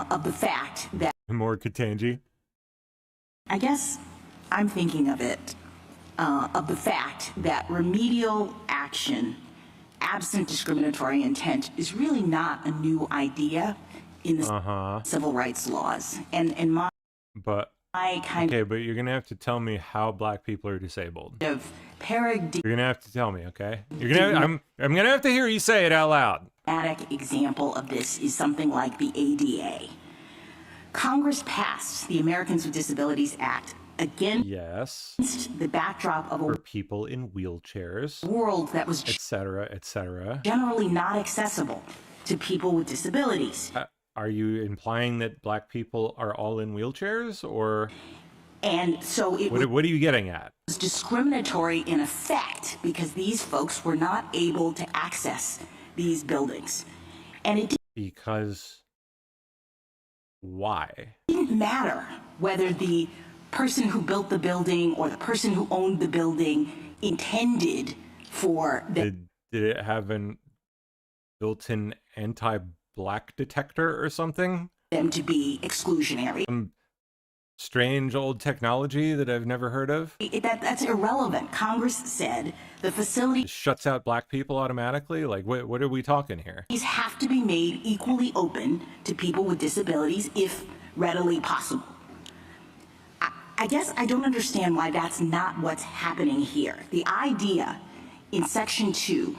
Of the fact that... More Katanji? I guess I'm thinking of it, of the fact that remedial action, absent discriminatory intent, is really not a new idea in the civil rights laws. And my okay, but you're gonna have to tell me how black people are disabled. You're gonna have to tell me, okay? I'm gonna have to hear you say it out loud. Example of this is something like the ADA. Congress passed the Americans with Disabilities Act against the backdrop of for people in wheelchairs, world that was etc. generally not accessible to people with disabilities. Are you implying that black people are all in wheelchairs, or? And so it what are you getting at? Was discriminatory in effect because these folks were not able to access these buildings, and it because why? Didn't matter whether the person who built the building or the person who owned the building intended for did it have an built-in anti-black detector or something? Them to be exclusionary. Some strange old technology that I've never heard of? That's irrelevant. Congress said the facility it shuts out black people automatically? Like, what are we talking here? These have to be made equally open to people with disabilities if readily possible. I guess I don't understand why that's not what's happening here. The idea in Section 2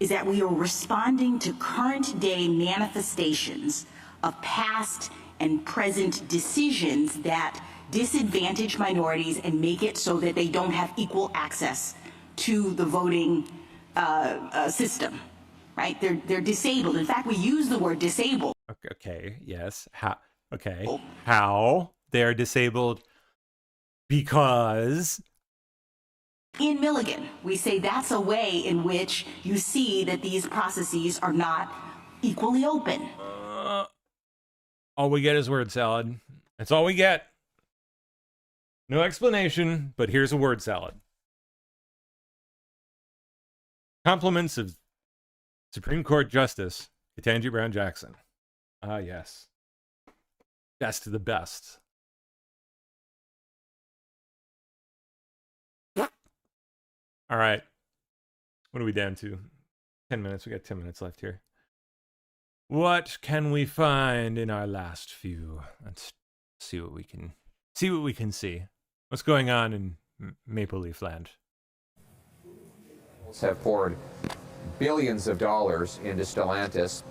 is that we are responding to current day manifestations of past and present decisions that disadvantage minorities and make it so that they don't have equal access to the voting system, right? They're disabled. In fact, we use the word disabled. Okay, yes. How? Okay. How? They're disabled because... In Milligan, we say that's a way in which you see that these processes are not equally open. All we get is word salad. That's all we get. No explanation, but here's a word salad. Compliments of Supreme Court Justice Ketanji Brown Jackson. Ah, yes. Best of the best. All right. What are we down to? 10 minutes. We got 10 minutes left here. What can we find in our last few? Let's see what we can see. What's going on in Maple Leaf Land? Have poured billions of dollars into Stellantis,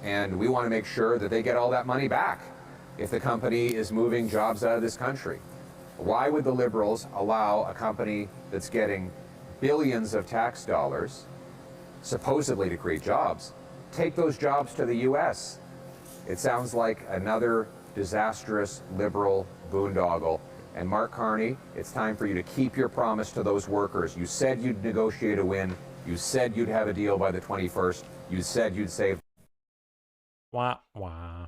and we want to make sure that they get all that money back if the company is moving jobs out of this country. Why would the Liberals allow a company that's getting billions of tax dollars, supposedly to create jobs, take those jobs to the U.S.? It sounds like another disastrous Liberal boondoggle. And Mark Carney, it's time for you to keep your promise to those workers. You said you'd negotiate a win. You said you'd have a deal by the 21st. You said you'd save. Wah, wah.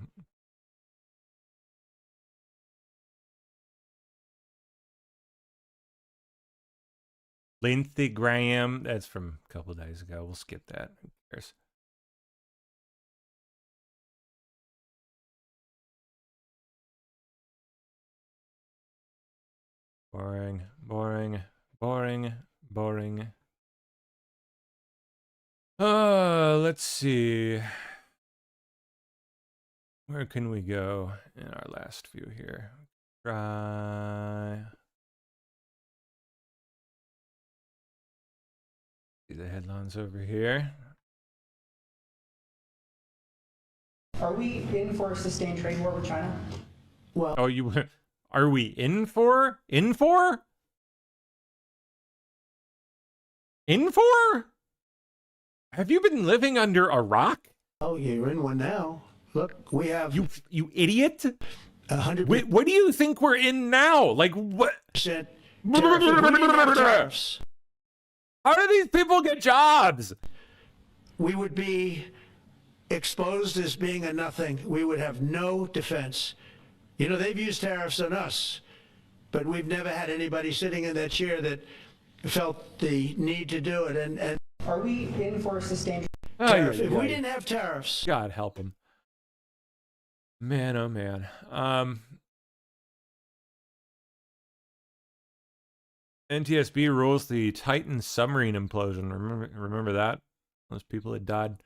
Lindsey Graham, that's from a couple of days ago. We'll skip that. Who cares? Boring, boring, boring, boring. Let's see. Where can we go in our last few here? Try. See the headlines over here. Are we in for a sustained trade war with China? Well, oh, you are we in for? In for? In for? Have you been living under a rock? Oh, you're in one now. Look, we have you idiot. 100. What do you think we're in now? Like what? Tariffs. How do these people get jobs? We would be exposed as being a nothing. We would have no defense. You know, they've used tariffs on us, but we've never had anybody sitting in that chair that felt the need to do it. And are we in for a sustained tariff? If we didn't have tariffs, God help them. Man, oh man. NTSB rules the Titan submarine implosion. Remember that? Those people that died.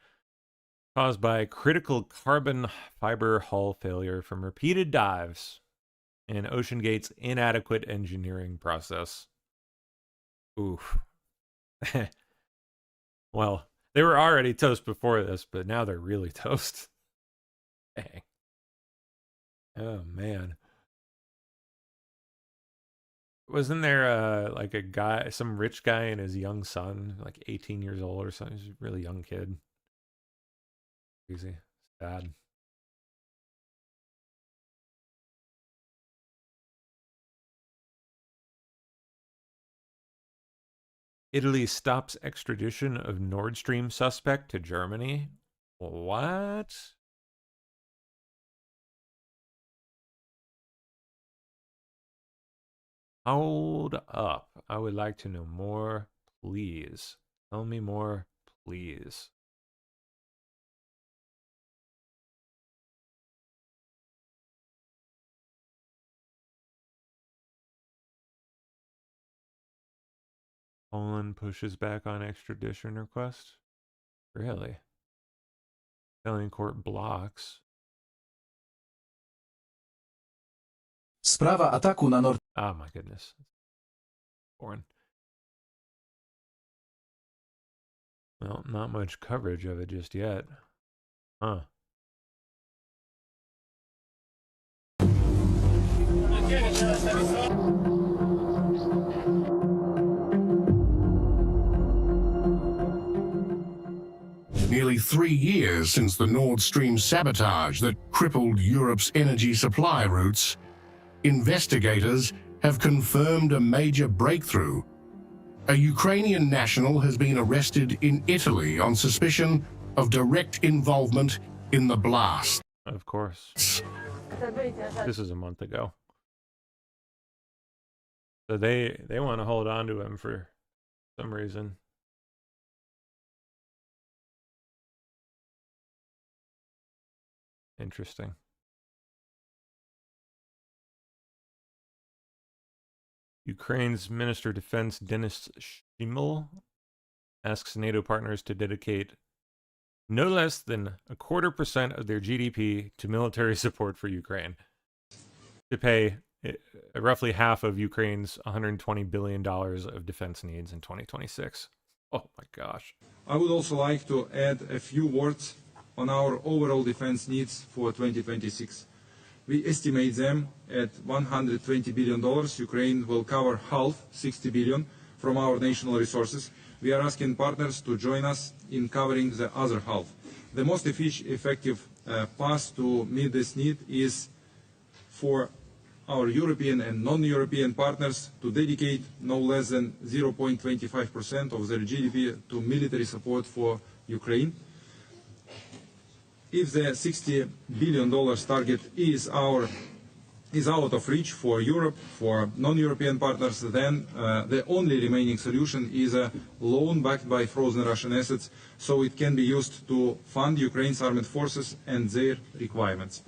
Caused by critical carbon fiber hull failure from repeated dives and OceanGate's inadequate engineering process. Oof. Well, they were already toast before this, but now they're really toast. Dang. Oh, man. Wasn't there like a guy, some rich guy and his young son, like 18 years old or something? He's a really young kid. Crazy. Sad. Italy stops extradition of Nord Stream suspect to Germany. What? Hold up. I would like to know more, please. Tell me more, please. Poland pushes back on extradition request? Really? Italian court blocks. Sprawa ataku na Nord. Oh my goodness. Foreign. Well, not much coverage of it just yet. Huh. 3 years since the Nord Stream sabotage that crippled Europe's energy supply routes, investigators have confirmed a major breakthrough. A Ukrainian national has been arrested in Italy on suspicion of direct involvement in the blast. Of course. This is a month ago. So they want to hold on to him for some reason. Interesting. Ukraine's Minister of Defense Denis Shmyhal asks NATO partners to dedicate no less than 0.25% of their GDP to military support for Ukraine, to pay roughly half of Ukraine's $120 billion of defense needs in 2026. Oh my gosh. I would also like to add a few words on our overall defense needs for 2026. We estimate them at $120 billion. Ukraine will cover half, 60 billion, from our national resources. We are asking partners to join us in covering the other half. The most effective path to meet this need is for our European and non-European partners to dedicate no less than 0.25% of their GDP to military support for Ukraine. If the $60 billion target is out of reach for Europe, for non-European partners, then the only remaining solution is a loan backed by frozen Russian assets, so it can be used to fund Ukraine's armed forces and their requirements.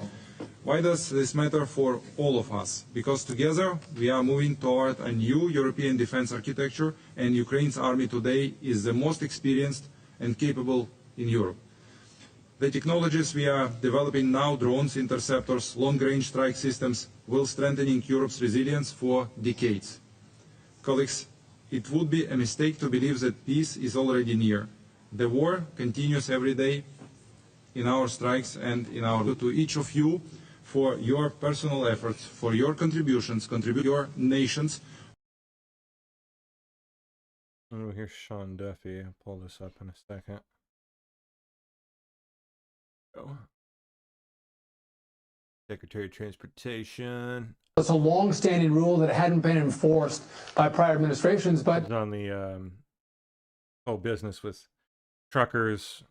Why does this matter for all of us? Because together we are moving toward a new European defense architecture, and Ukraine's army today is the most experienced and capable in Europe. The technologies we are developing now, drones, interceptors, long-range strike systems, will strengthen Europe's resilience for decades. Colleagues, it would be a mistake to believe that peace is already near. The war continues every day in our strikes and in our to each of you for your personal efforts, for your contributions, contribute your nations. Oh, here's Sean Duffy. I'll pull this up in a second. Oh. Secretary of Transportation. It's a long-standing rule that hadn't been enforced by prior administrations, but on the whole business with truckers,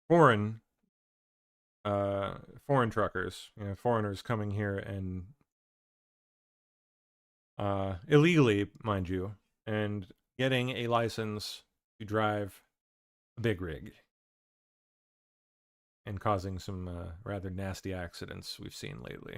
foreign truckers, foreigners coming here and illegally, mind you, and getting a license to drive a big rig and causing some rather nasty accidents we've seen lately.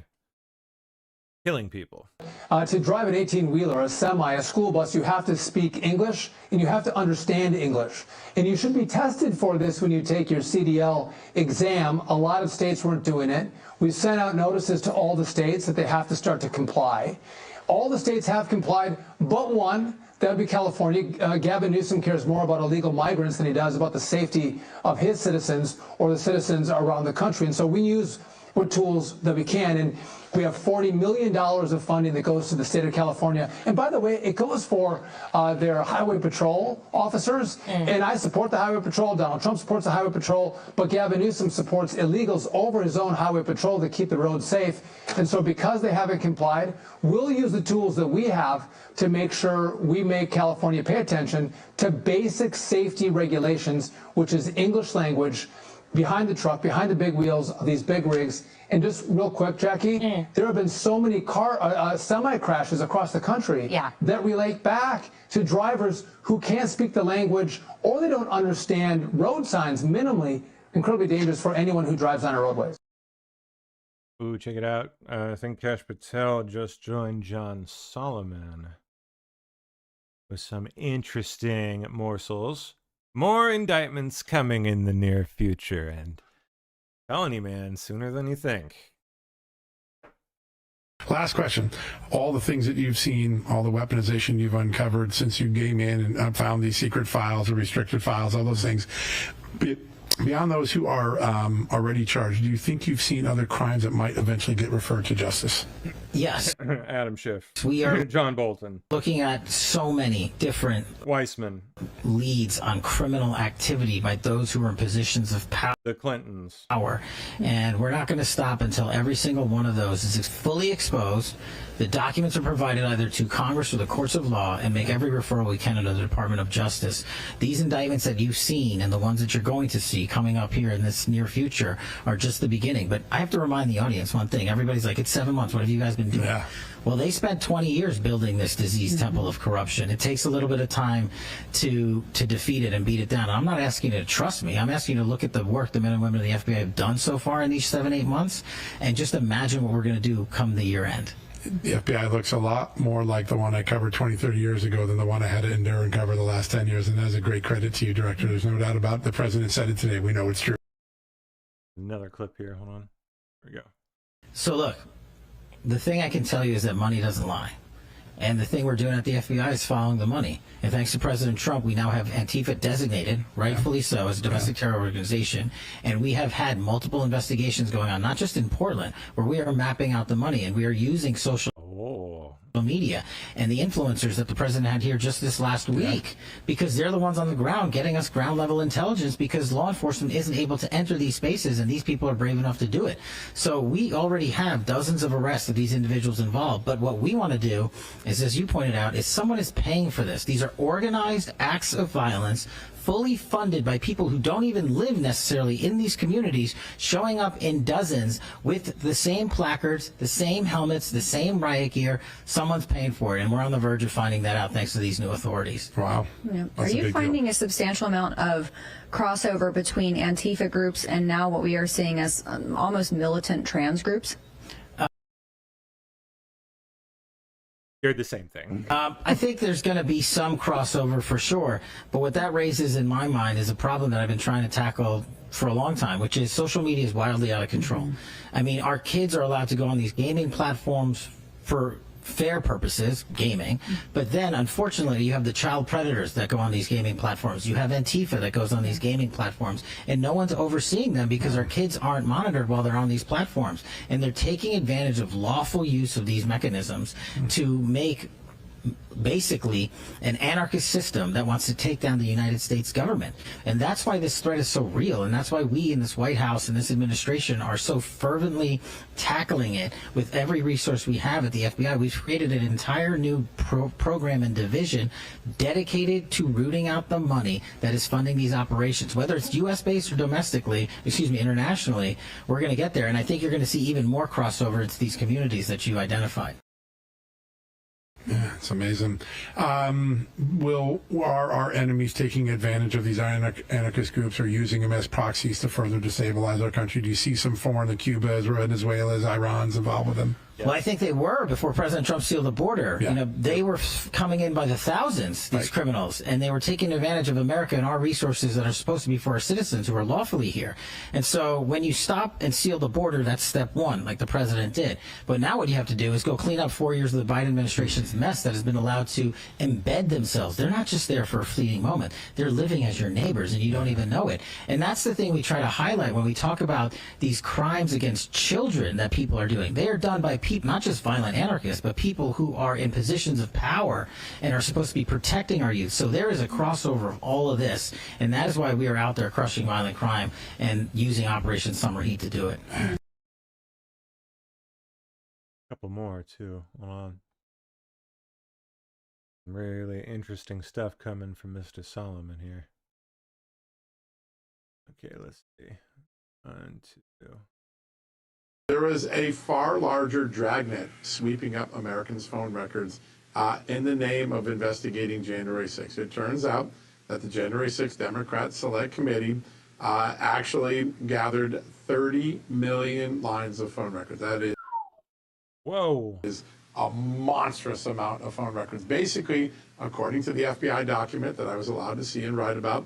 Killing people. To drive an 18-wheeler, a semi, a school bus, you have to speak English and you have to understand English. And you should be tested for this when you take your CDL exam. A lot of states weren't doing it. We sent out notices to all the states that they have to start to comply. All the states have complied, but one. That would be California. Gavin Newsom cares more about illegal migrants than he does about the safety of his citizens or the citizens around the country. And so we use what tools that we can. And we have $40 million of funding that goes to the state of California. And by the way, it goes for their highway patrol officers. And I support the highway patrol. Donald Trump supports the highway patrol. But Gavin Newsom supports illegals over his own highway patrol to keep the roads safe. And so because they haven't complied, we'll use the tools that we have to make sure we make California pay attention to basic safety regulations, which is English language, behind the truck, behind the big wheels of these big rigs. And just real quick, Jackie, there have been so many semi crashes across the country that relate back to drivers who can't speak the language or they don't understand road signs minimally, incredibly dangerous for anyone who drives on our roadways. Ooh, check it out. I think Kash Patel just joined John Solomon with some interesting morsels. More indictments coming in the near future, and felony man sooner than you think. Last question. All the things that you've seen, all the weaponization you've uncovered since you came in and found these secret files or restricted files, all those things. Beyond those who are already charged, do you think you've seen other crimes that might eventually get referred to justice? Yes. Adam Schiff. We are John Bolton. Looking at so many different Weissman leads on criminal activity by those who are in positions of power. The Clintons. And we're not going to stop until every single one of those is fully exposed. The documents are provided either to Congress or the courts of law, and make every referral we can to the Department of Justice. These indictments that you've seen and the ones that you're going to see coming up here in this near future are just the beginning. But I have to remind the audience one thing. Everybody's like, it's 7 months. What have you guys been doing? Yeah. Well, they spent 20 years building this disease temple of corruption. It takes a little bit of time to defeat it and beat it down. And I'm not asking you to trust me. I'm asking you to look at the work the men and women of the FBI have done so far in these 7-8 months and just imagine what we're going to do come the year end. The FBI looks a lot more like the one I covered 20, 30 years ago than the one I had to endure and cover the last 10 years. And that's a great credit to you, Director. There's no doubt about it. The President said it today. We know it's true. Another clip here. Hold on. Here we go. So look, the thing I can tell you is that money doesn't lie. And the thing we're doing at the FBI is following the money. And thanks to President Trump, we now have Antifa designated, rightfully so, as a domestic terror organization. And we have had multiple investigations going on, not just in Portland, where we are mapping out the money and we are using social media and the influencers that the president had here just this last week, because they're the ones on the ground getting us ground level intelligence, because law enforcement isn't able to enter these spaces and these people are brave enough to do it. So we already have dozens of arrests of these individuals involved. But what we want to do is, as you pointed out, is someone is paying for this. These are organized acts of violence, fully funded by people who don't even live necessarily in these communities, showing up in dozens with the same placards, the same helmets, the same riot gear. Someone's paying for it, and we're on the verge of finding that out thanks to these new authorities. Wow. Yeah. Are you finding a substantial amount of crossover between Antifa groups and now what we are seeing as almost militant trans groups? You're the same thing. I think there's going to be some crossover for sure, but what that raises in my mind is a problem that I've been trying to tackle for a long time, which is social media is wildly out of control. I mean, our kids are allowed to go on these gaming platforms for fair purposes, gaming, but then unfortunately you have the child predators that go on these gaming platforms. You have Antifa that goes on these gaming platforms, and no one's overseeing them because our kids aren't monitored while they're on these platforms, and they're taking advantage of lawful use of these mechanisms to make basically an anarchist system that wants to take down the United States government. And that's why this threat is so real, and that's why we in this White House and this administration are so fervently tackling it with every resource we have at the FBI. We've created an entire new program and division dedicated to rooting out the money that is funding these operations, whether it's U.S. based or internationally. We're going to get there, and I think you're going to see even more crossover into these communities that you identified. Yeah, it's amazing. Are our enemies taking advantage of these anarchist groups or using them as proxies to further destabilize our country? Do you see some foreign, the Cubas, Venezuela's, Iran's involved with them? Well, I think they were before President Trump sealed the border. Yeah. You know, they were coming in by the thousands, these criminals, and they were taking advantage of America and our resources that are supposed to be for our citizens who are lawfully here. And so when you stop and seal the border, that's step one, like the president did. But now what you have to do is go clean up 4 years of the Biden administration's mess that has been allowed to embed themselves. They're not just there for a fleeting moment. They're living as your neighbors, and you don't even know it. And that's the thing we try to highlight when we talk about these crimes against children that people are doing. They are done by people, not just violent anarchists, but people who are in positions of power and are supposed to be protecting our youth. So there is a crossover of all of this, and that is why we are out there crushing violent crime and using Operation Summer Heat to do it. A couple more, too. Hold on. Really interesting stuff coming from Mr. Solomon here. Okay, let's see. 1, 2. There is a far larger dragnet sweeping up Americans' phone records in the name of investigating January 6th. It turns out that the January 6th Democrat Select Committee actually gathered 30 million lines of phone records. That is, is a monstrous amount of phone records. Basically, according to the FBI document that I was allowed to see and write about,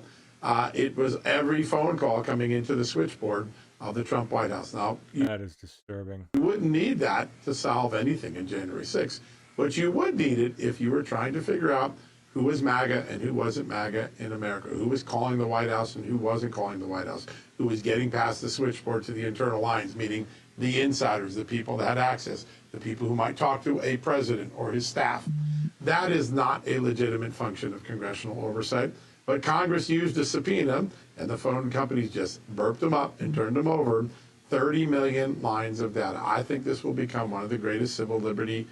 it was every phone call coming into the switchboard of the Trump White House. Now, that is disturbing. You wouldn't need that to solve anything in January 6th, but you would need it if you were trying to figure out who was MAGA and who wasn't MAGA in America, who was calling the White House and who wasn't calling the White House, who was getting past the switchboard to the internal lines, meaning the insiders, the people that had access, the people who might talk to a president or his staff. That is not a legitimate function of congressional oversight. But Congress used a subpoena, and the phone companies just burped them up and turned them over. 30 million lines of data. I think this will become one of the greatest civil liberty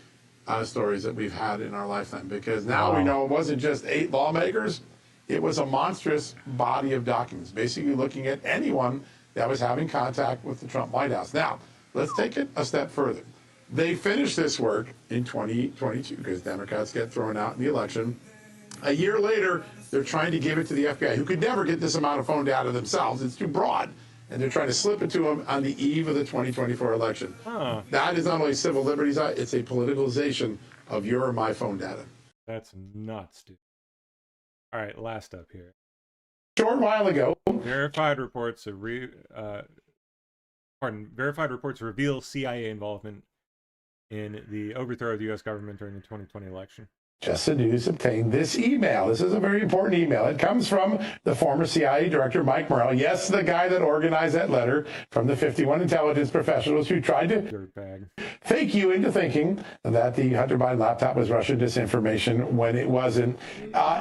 stories that we've had in our lifetime, because now we know it wasn't just 8 lawmakers. It was a monstrous body of documents, basically looking at anyone that was having contact with the Trump White House. Now, let's take it a step further. They finished this work in 2022 because Democrats get thrown out in the election. A year later, they're trying to give it to the FBI, who could never get this amount of phone data themselves. It's too broad. And they're trying to slip it to them on the eve of the 2024 election. That is not only civil liberties, it's a politicalization of your or my phone data. That's nuts, dude. All right, last up here. Short while ago, verified reports reveal CIA involvement in the overthrow of the U.S. government during the 2020 election. Just the News obtained this email. This is a very important email. It comes from the former CIA director, Mike Morrell. Yes, the guy that organized that letter from the 51 intelligence professionals who tried to fake you into thinking that the Hunter Biden laptop was Russian disinformation when it wasn't.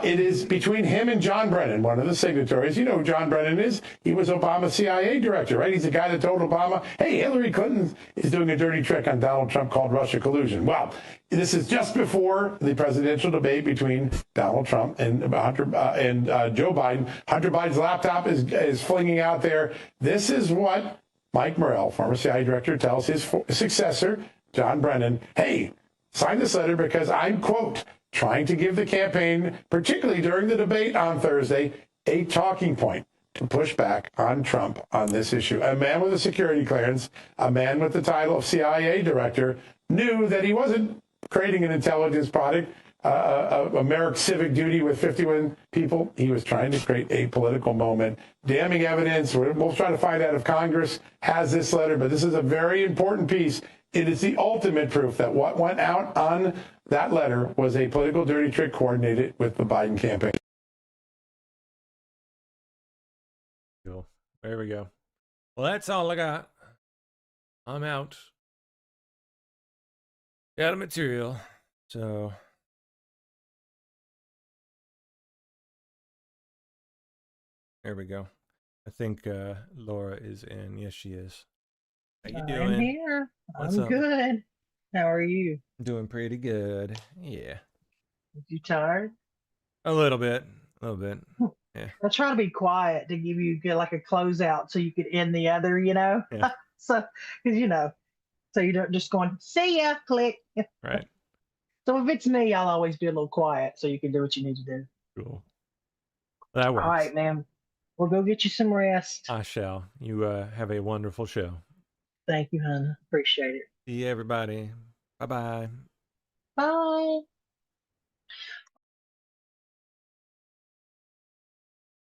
It is between him and John Brennan, one of the signatories. You know who John Brennan is? He was Obama's CIA director, right? He's the guy that told Obama, hey, Hillary Clinton is doing a dirty trick on Donald Trump called Russia collusion. Well, this is just before the presidential debate between Donald Trump and Joe Biden. Hunter Biden's laptop is flinging out there. This is what Mike Morrell, former CIA director, tells his successor, John Brennan. Hey, sign this letter because I'm, quote, trying to give the campaign, particularly during the debate on Thursday, a talking point to push back on Trump on this issue. A man with a security clearance, a man with the title of CIA director, knew that he wasn't creating an intelligence product, a mere civic duty with 51 people. He was trying to create a political moment. Damning evidence. We'll try to find out if Congress has this letter, but this is a very important piece. It is the ultimate proof that what went out on that letter was a political dirty trick coordinated with the Biden campaign. Cool. There we go. Well, that's all I got. I'm out. Got a material, so there we go. I think Laura is in. Yes, she is. How you doing? I'm here. What's I'm up? good. How are you? Doing pretty good. Yeah. You tired? A little bit. Yeah. I try to be quiet to give you get like a closeout so you could end the other, Yeah. so because so you don't just going see ya, click. Right. So if it's me, I'll always be a little quiet so you can do what you need to do. Cool. That works. All right, man. We'll go get you some rest. I shall. You have a wonderful show. Thank you, honey. Appreciate it. See you, everybody. Bye-bye. Bye.